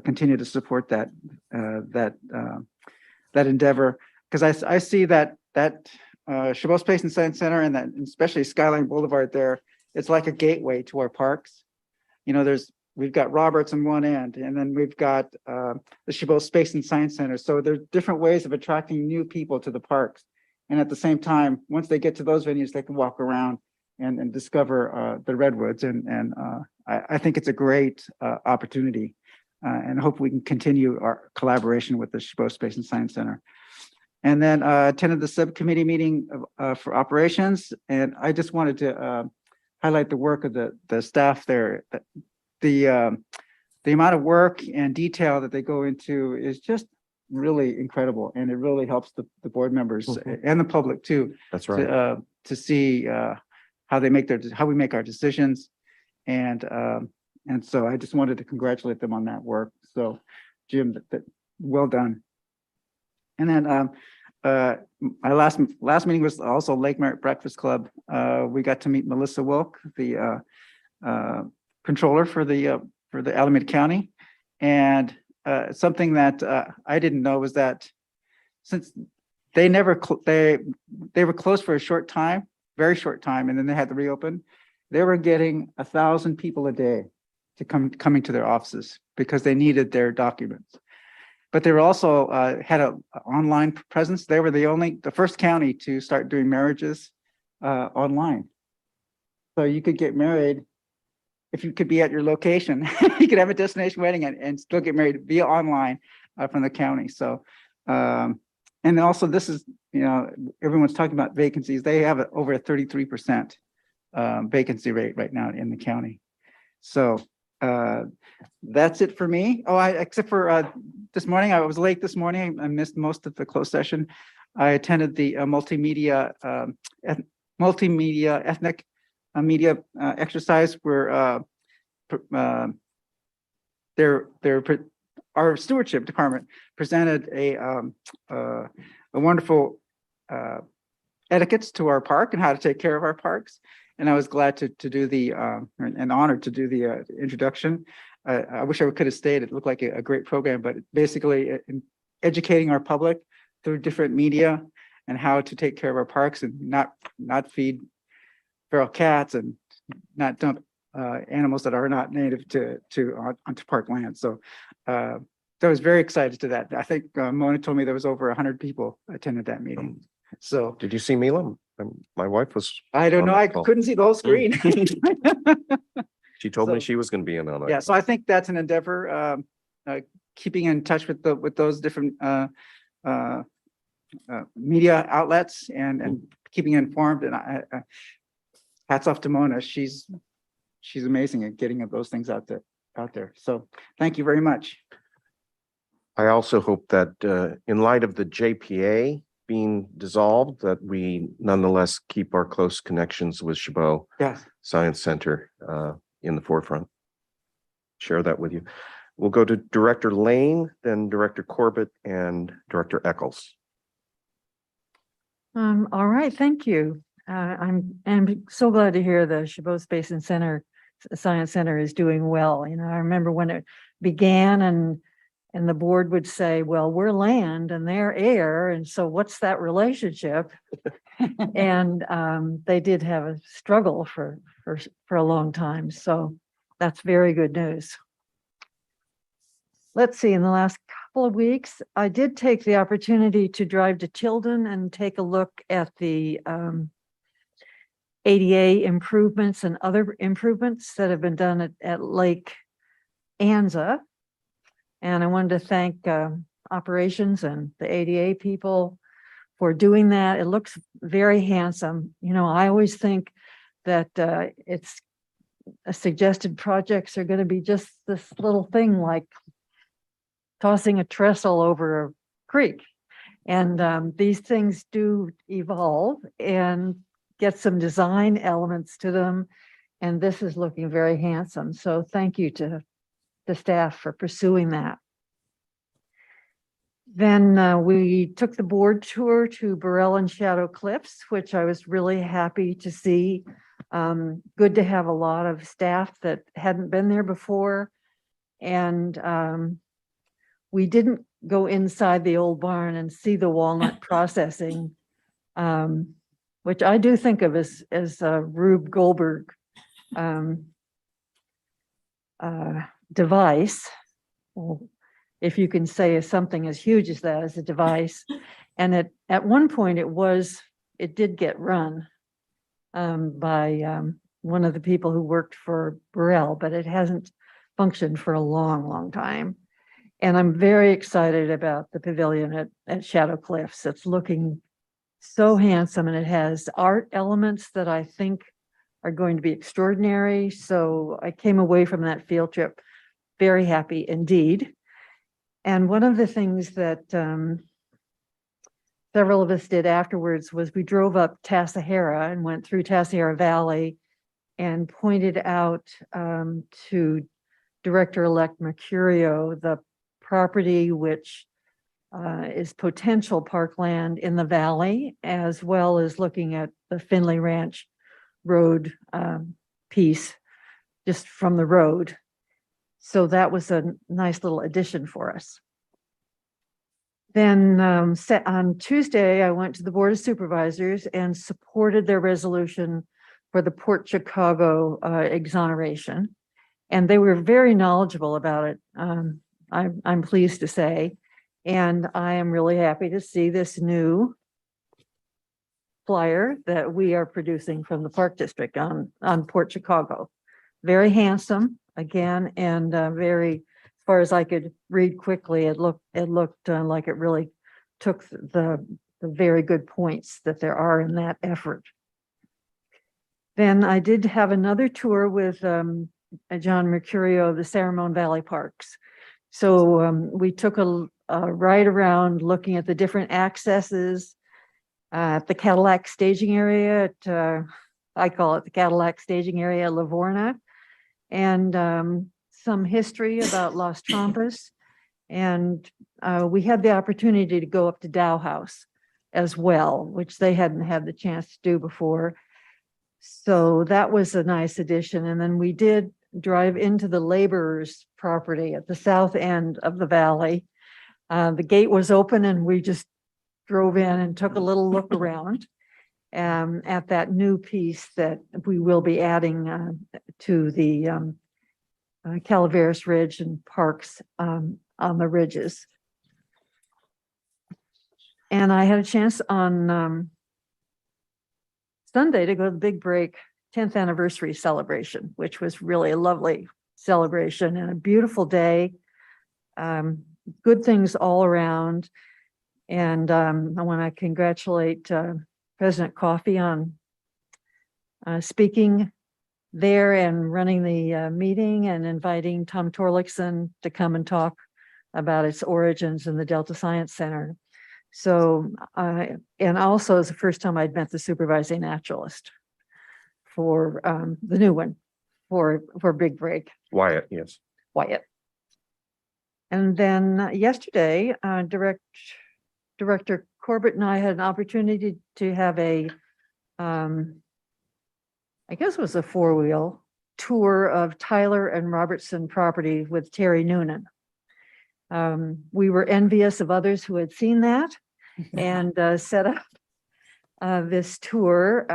continue to support that endeavor, because I see that Chabot Space and Science Center and that especially Skyline Boulevard there, it's like a gateway to our parks. You know, we've got Roberts on one end, and then we've got the Chabot Space and Science Center. So there's different ways of attracting new people to the parks. And at the same time, once they get to those venues, they can walk around and discover the redwoods. And I think it's a great opportunity. And hope we can continue our collaboration with the Chabot Space and Science Center. And then attended the subcommittee meeting for operations. And I just wanted to highlight the work of the staff there. The amount of work and detail that they go into is just really incredible. And it really helps the board members and the public too. That's right. To see how we make our decisions. And so I just wanted to congratulate them on that work. So Jim, well done. And then my last meeting was also Lake Merritt Breakfast Club. We got to meet Melissa Wilk, the controller for the Alameda County. And something that I didn't know was that since they were closed for a short time, very short time, and then they had to reopen, they were getting 1,000 people a day to coming to their offices because they needed their documents. But they were also had an online presence. They were the first county to start doing marriages online. So you could get married if you could be at your location. You could have a destination wedding and still get married via online from the county. So and also this is, everyone's talking about vacancies. They have over a 33% vacancy rate right now in the county. So that's it for me. Except for this morning, I was late this morning. I missed most of the closed session. I attended the multimedia ethnic media exercise where our stewardship department presented a wonderful etiquettes to our park and how to take care of our parks. and I was glad to do the, and honored to do the introduction. I wish I could have stayed. It looked like a great program, but basically educating our public through different media and how to take care of our parks and not feed feral cats and not dump animals that are not native onto park land. So I was very excited to that. I think Mona told me there was over 100 people attended that meeting. So Did you see Mila? My wife was. I don't on know. that I call. couldn't see the whole screen. She told me So- she was going to be in on it. Yeah, so I think that's an endeavor, keeping in touch with those different media outlets and keeping informed. And I hats off to Mona. She's amazing at getting those things out there. So thank you very much. I also hope that in light of the JPA being dissolved, that we nonetheless keep our close connections with Chabot Yes. Science Center in the forefront. Share that with you. We'll go to Director Lane, then Director Corbett and Director Eccles. All right, thank you. I'm so glad to hear the Chabot Space and Science Center is doing well. You know, I remember when it began and the board would say, well, we're land and they're air. And so what's that relationship? And they did have a struggle for a long time. So that's very good news. Let's see, in the last couple of weeks, I did take the opportunity to drive to Tilden and take a look at the ADA improvements and other improvements that have been done at Lake Anza. And I wanted to thank operations and the ADA people for doing that. It looks very handsome. You know, I always think that it's suggested projects are going to be just this little thing like tossing a trestle over a creek. And these things do evolve and get some design elements to them. And this is looking very handsome. So thank you to the staff for pursuing that. Then we took the board tour to Burrell and Shadow Cliffs, which I was really happy to see. Good to have a lot of staff that hadn't been there before. And we didn't go inside the old barn and see the walnut processing, which I do think of as Rube Goldberg device. Well, if you can say something as huge as that as a device. And at one point it did get run by one of the people who worked for Burrell, but it hasn't functioned for a long, long time. And I'm very excited about the pavilion at Shadow Cliffs. It's looking so handsome, and it has art elements that I think are going to be extraordinary. So I came away from that field trip very happy indeed. And one of the things that several of us did afterwards was we drove up Tassajara and went through Tassajara Valley and pointed out to Director-elect Mercurio the property which is potential parkland in the valley, as well as looking at the Finley Ranch Road piece just from the road. So that was a nice little addition for us. Then on Tuesday, I went to the Board of Supervisors and supported their resolution for the Port Chicago exoneration. And they were very knowledgeable about it, I'm pleased to say. And I am really happy to see this new flyer that we are producing from the Park District on Port Chicago. Very handsome, again, and very, as far as I could read quickly, it looked like it really took the very good points that there are in that effort. Then I did have another tour with John Mercurio of the Saramone Valley Parks. So we took a ride around looking at the different accesses at the Cadillac staging area at, I call it the Cadillac staging area at Livorno, and some history about Las Trampas. And we had the opportunity to go up to Dow House as well, which they hadn't had the chance to do before. So that was a nice addition. And then we did drive into the laborers' property at the south end of the valley. The gate was open and we just drove in and took a little look around at that new piece that we will be adding to the Calaveras Ridge and parks on the ridges. And I had a chance on Sunday to go to the Big Break 10th anniversary celebration, which was really a lovely celebration and a beautiful day. Good things all around. And I want to congratulate President Coffey on speaking there and running the meeting and inviting Tom Torlakson to come and talk about its origins in the Delta Science Center. So, and also it's the first time I'd met the supervising naturalist for the new one for Big Break. Wyatt, yes. Wyatt. And then yesterday, Director Corbett and I had an opportunity to have a, I guess it was a four-wheel tour of Tyler and Robertson property with Terry Noonan. We were envious of others who had seen that and set up this tour.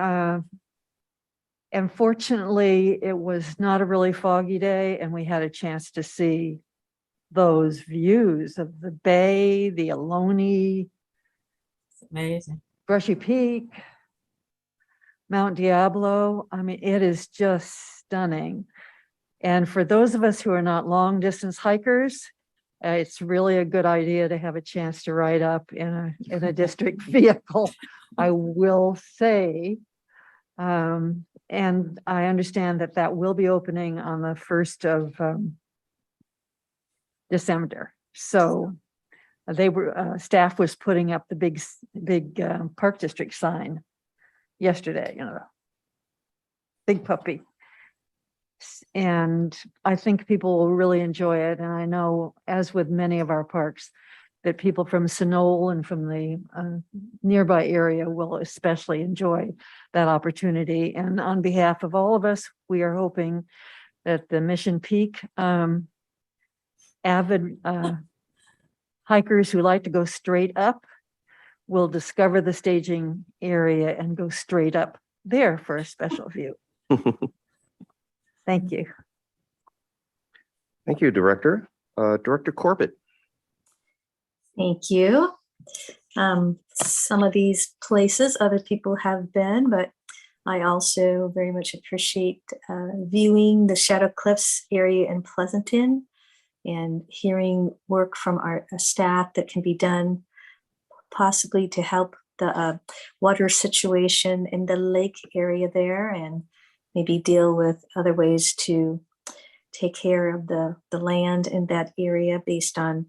And fortunately, it was not a really foggy day and we had a chance to see those views of the bay, the Ohlone, It's amazing. Brushy Peak, Mount Diablo. I mean, it is just stunning. And for those of us who are not long distance hikers, it's really a good idea to have a chance to ride up in a district vehicle, I will say. And I understand that that will be opening on the 1st of December. So they were, staff was putting up the big Park District sign yesterday, you know, big puppy. And I think people will really enjoy it. And I know, as with many of our parks, that people from Sunol and from the nearby area will especially enjoy that opportunity. And on behalf of all of us, we are hoping that the Mission Peak avid hikers who like to go straight up will discover the staging area and go straight up there for a special view. Thank you. Thank you, Director. Director Corbett. Thank you. Some of these places other people have been, but I also very much appreciate viewing the Shadow Cliffs area in Pleasanton and hearing work from our staff that can be done possibly to help the water situation in the lake area there, and maybe deal with other ways to take care of the land in that area based on,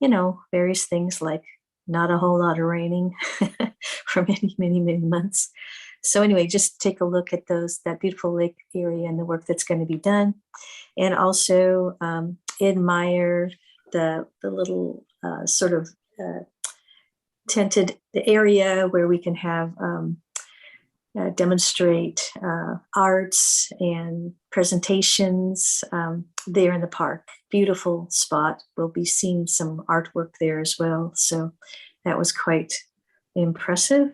you know, various things like not a whole lot of raining for many months. So anyway, just take a look at that beautiful lake area and the work that's going to be done. And also admire the little sort of tented area where we can have demonstrate arts and presentations there in the park. Beautiful spot. We'll be seeing some artwork there as well. So that was quite impressive.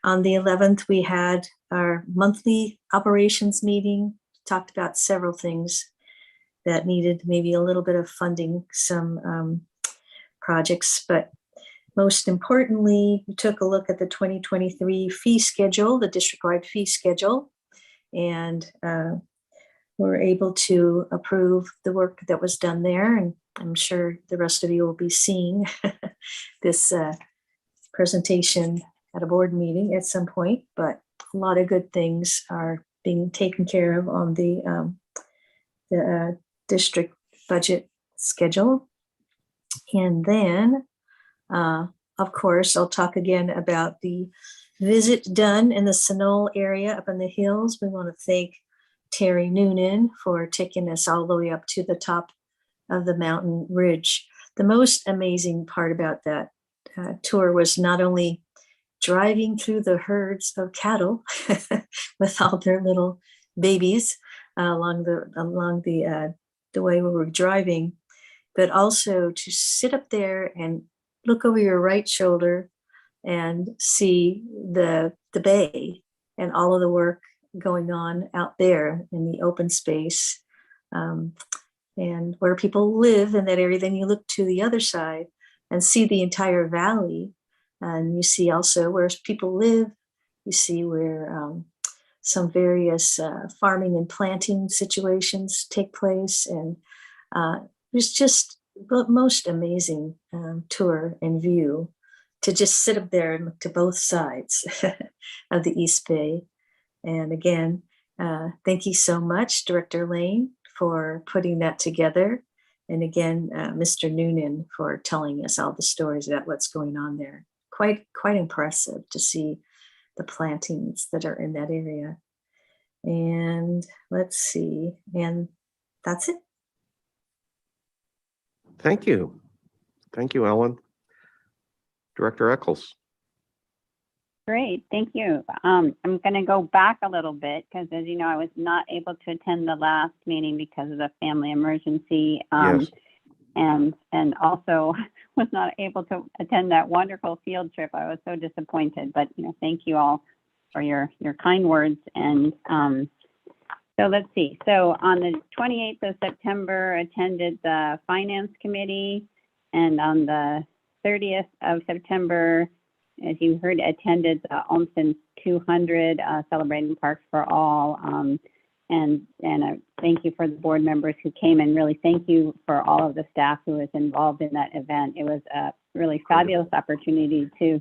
On the 11th, we had our monthly operations meeting, talked about several things that needed maybe a little bit of funding, some projects, but most importantly, we took a look at the 2023 fee schedule, the district-wide fee schedule, and were able to approve the work that was done there. And I'm sure the rest of you will be seeing this presentation at a board meeting at some point, but a lot of good things are being taken care of on the district budget schedule. And then, of course, I'll talk again about the visit done in the Sunol area up in the hills. We want to thank Terry Noonan for taking us all the way up to the top of the mountain ridge. The most amazing part about that tour was not only driving through the herds of cattle with all their little babies along the way we were driving, but also to sit up there and look over your right shoulder and see the bay and all of the work going on out there in the open space, and where people live in that area. Then you look to the other side and see the entire valley, and you see also where people live. You see where some various farming and planting situations take place, and it was just the most amazing tour and view to just sit up there and look to both sides of the East Bay. And again, thank you so much, Director Lane, for putting that together. And again, Mr. Noonan for telling us all the stories about what's going on there. Quite impressive to see the plantings that are in that area. And let's see, and that's it. Thank you. Thank you, Ellen. Director Eccles. Great, thank you. I'm going to go back a little bit because, as you know, I was not able to attend the last meeting because of the family emergency, Yes. and also was not able to attend that wonderful field trip. I was so disappointed, but thank you all for your kind words. And so let's see. So on the 28th of September, attended the Finance Committee, and on the 30th of September, as you heard, attended the Olmsted 200 Celebrating Parks for All. And thank you for the board members who came, and really thank you for all of the staff who was involved in that event. It was a really fabulous opportunity to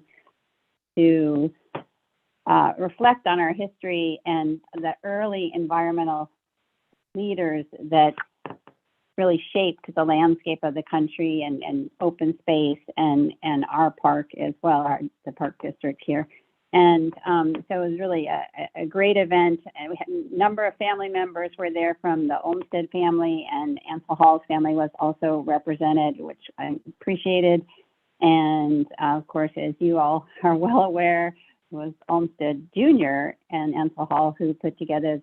reflect on our history and the early environmental leaders that really shaped the landscape of the country and open space and our park as well, the park district here. And so it was really a great event. And we had a number of family members were there from the Olmsted family, and Ansel Hall's family was also represented, which I appreciated. And of course, as you all are well aware, it was Olmsted Jr. and Ansel Hall who put together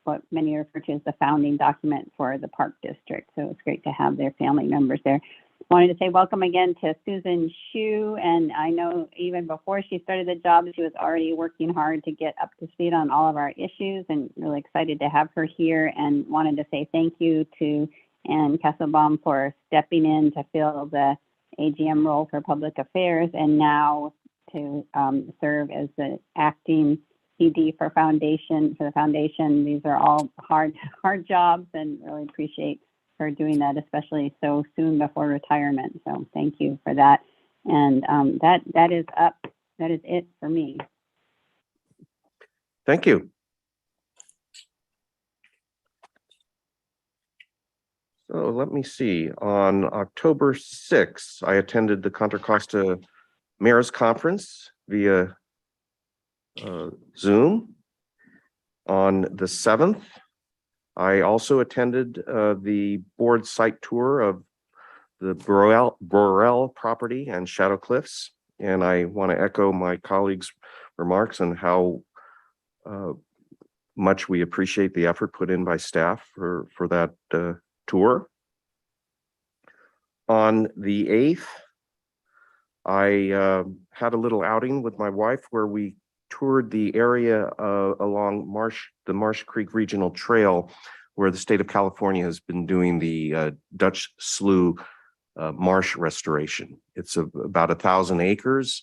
what many refer to as the founding document for the park district. So it's great to have their family members there. Wanted to say welcome again to Susan Shu, and I know even before she started the job, she was already working hard to get up to speed on all of our issues, and really excited to have her here, and wanted to say thank you to Ann Kesselbaum for stepping in to fill the AGM role for public affairs, and now to serve as the acting PD for the foundation. These are all hard jobs, and really appreciate her doing that, especially so soon before retirement. So thank you for that. And that is it for me. Thank you. So let me see. On October 6th, I attended the Contra Costa Mayor's Conference via Zoom. On the 7th, I also attended the board site tour of the Borel property and Shadow Cliffs. And I want to echo my colleagues' remarks on how much we appreciate the effort put in by staff for that tour. On the 8th, I had a little outing with my wife where we toured the area along the Marsh Creek Regional Trail, where the state of California has been doing the Dutch Slough marsh restoration. It's about 1,000 acres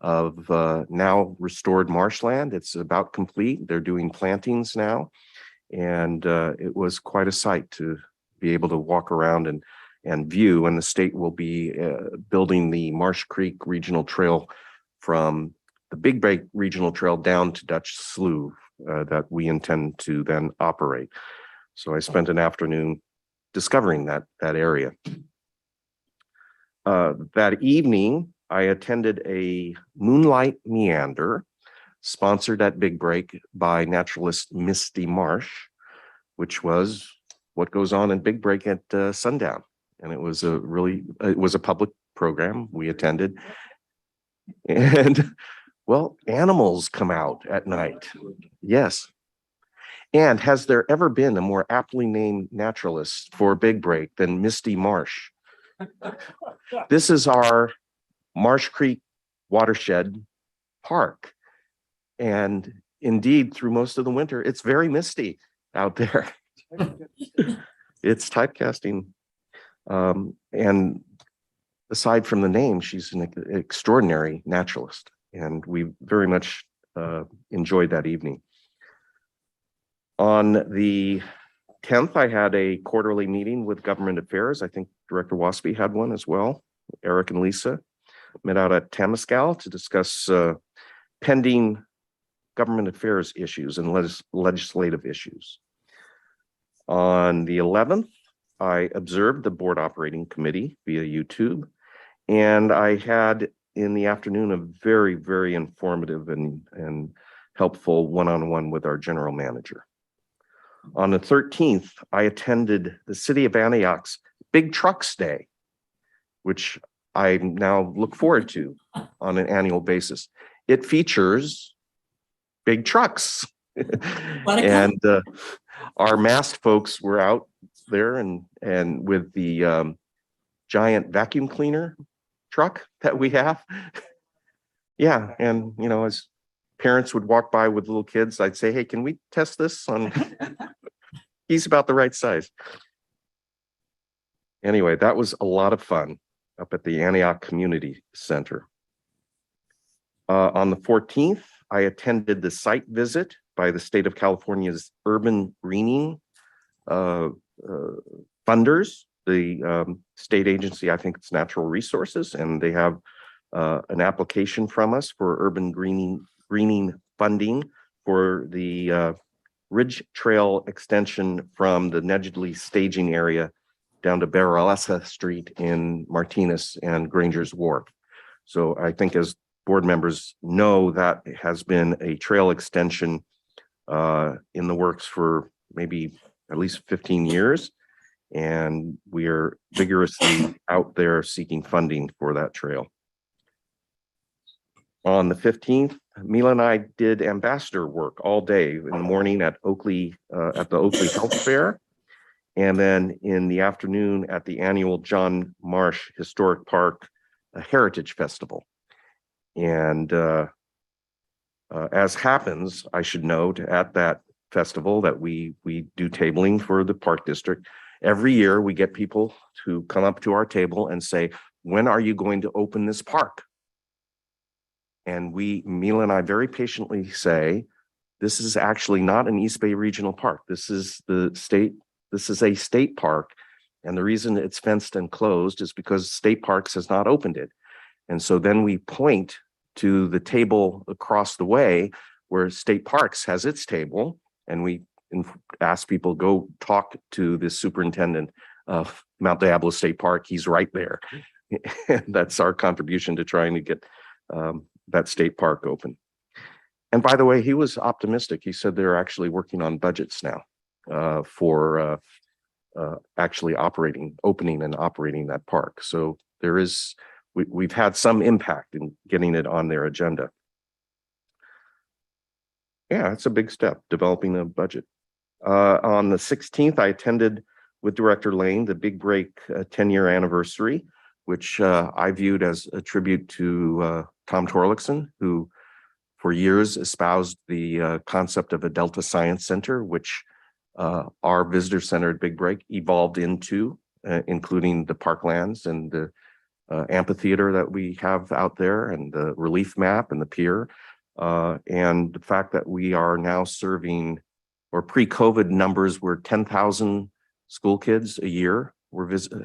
of now restored marshland. It's about complete. They're doing plantings now. And it was quite a sight to be able to walk around and view. And the state will be building the Marsh Creek Regional Trail from the Big Break Regional Trail down to Dutch Slough that we intend to then operate. So I spent an afternoon discovering that area. That evening, I attended a moonlight meander sponsored at Big Break by naturalist Misty Marsh, which was what goes on in Big Break at sundown. And it was a public program we attended. And Well, animals come out at night. Yes. And has there ever been a more aptly named naturalist for Big Break than Misty Marsh? This is our Marsh Creek Watershed Park. And indeed, through most of the winter, it's very misty out there. It's typecasting. And aside from the name, she's an extraordinary naturalist. And we very much enjoyed that evening. On the 10th, I had a quarterly meeting with government affairs. I think Director Waspy had one as well. Eric and Lisa met out at Temescal to discuss pending government affairs issues and legislative issues. On the 11th, I observed the board operating committee via YouTube, and I had in the afternoon a very, very informative and helpful one-on-one with our general manager. On the 13th, I attended the City of Antioch's Big Trucks Day, which I now look forward to on an annual basis. It features big trucks. And our masked folks were out there and with the giant vacuum cleaner truck that we have. Yeah, and you know, as parents would walk by with little kids, I'd say, hey, can we test this on? He's about the right size. Anyway, that was a lot of fun up at the Antioch Community Center. On the 14th, I attended the site visit by the state of California's urban greening funders, the state agency, I think it's Natural Resources, and they have an application from us for urban greening funding for the Ridge Trail extension from the Nedgley staging area down to Barralesa Street in Martinez and Granger's Wharf. So I think as board members know, that has been a trail extension in the works for maybe at least 15 years. And we are vigorously out there seeking funding for that trail. On the 15th, Mila and I did ambassador work all day in the morning at Oakley, at the Oakley Health Fair. And then in the afternoon at the annual John Marsh Historic Park Heritage Festival. And as happens, I should note at that festival that we do tabling for the park district. Every year we get people to come up to our table and say, when are you going to open this park? And Mila and I very patiently say, this is actually not an East Bay Regional Park. This is a state park. And the reason it's fenced and closed is because State Parks has not opened it. And so then we point to the table across the way where State Parks has its table, and we ask people, go talk to the superintendent of Mount Diablo State Park. He's right there. And that's our contribution to trying to get that state park open. And by the way, he was optimistic. He said they're actually working on budgets now for actually opening and operating that park. So we've had some impact in getting it on their agenda. Yeah, it's a big step, developing a budget. On the 16th, I attended with Director Lane the Big Break 10-year anniversary, which I viewed as a tribute to Tom Torlakson, who for years espoused the concept of a Delta Science Center, which our visitor center at Big Break evolved into, including the parklands and the amphitheater that we have out there, and the relief map and the pier, and the fact that we are now serving, or pre-COVID numbers were 10,000 school kids a year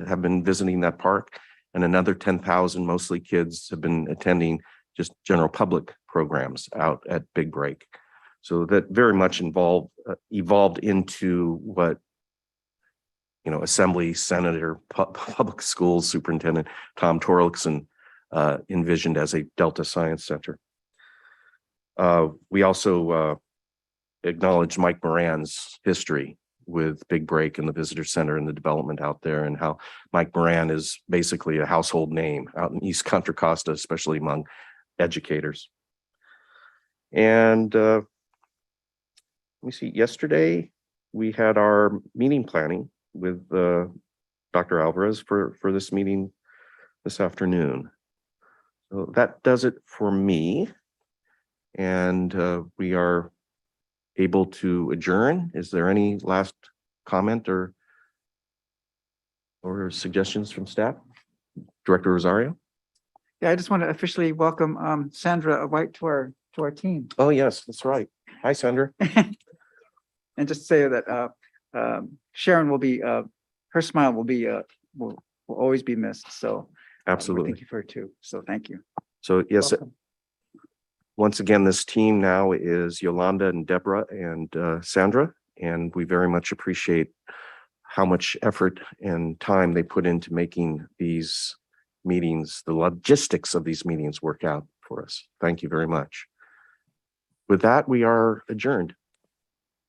have been visiting that park, and another 10,000, mostly kids, have been attending just general public programs out at Big Break. So that very much evolved into what, Assembly Senator, Public Schools Superintendent Tom Torlakson envisioned as a Delta Science Center. We also acknowledge Mike Moran's history with Big Break and the Visitor Center and the development out there, and how Mike Moran is basically a household name out in East Contra Costa, especially among educators. And let me see, yesterday we had our meeting planning with Dr. Alvarez for this meeting this afternoon. So that does it for me. And we are able to adjourn. Is there any last comment or suggestions from staff? Director Rosario? Yeah, I just want to officially welcome Sandra White to our team. Oh, yes, that's right. Hi, Sandra. And just say that Sharon will be, her smile will be, will always be missed. So Absolutely. thank you for her too. So thank you. So yes, Welcome. once again, this team now is Yolanda and Deborah and Sandra, and we very much appreciate how much effort and time they put into making these meetings, the logistics of these meetings work out for us. Thank you very much. With that, we are adjourned.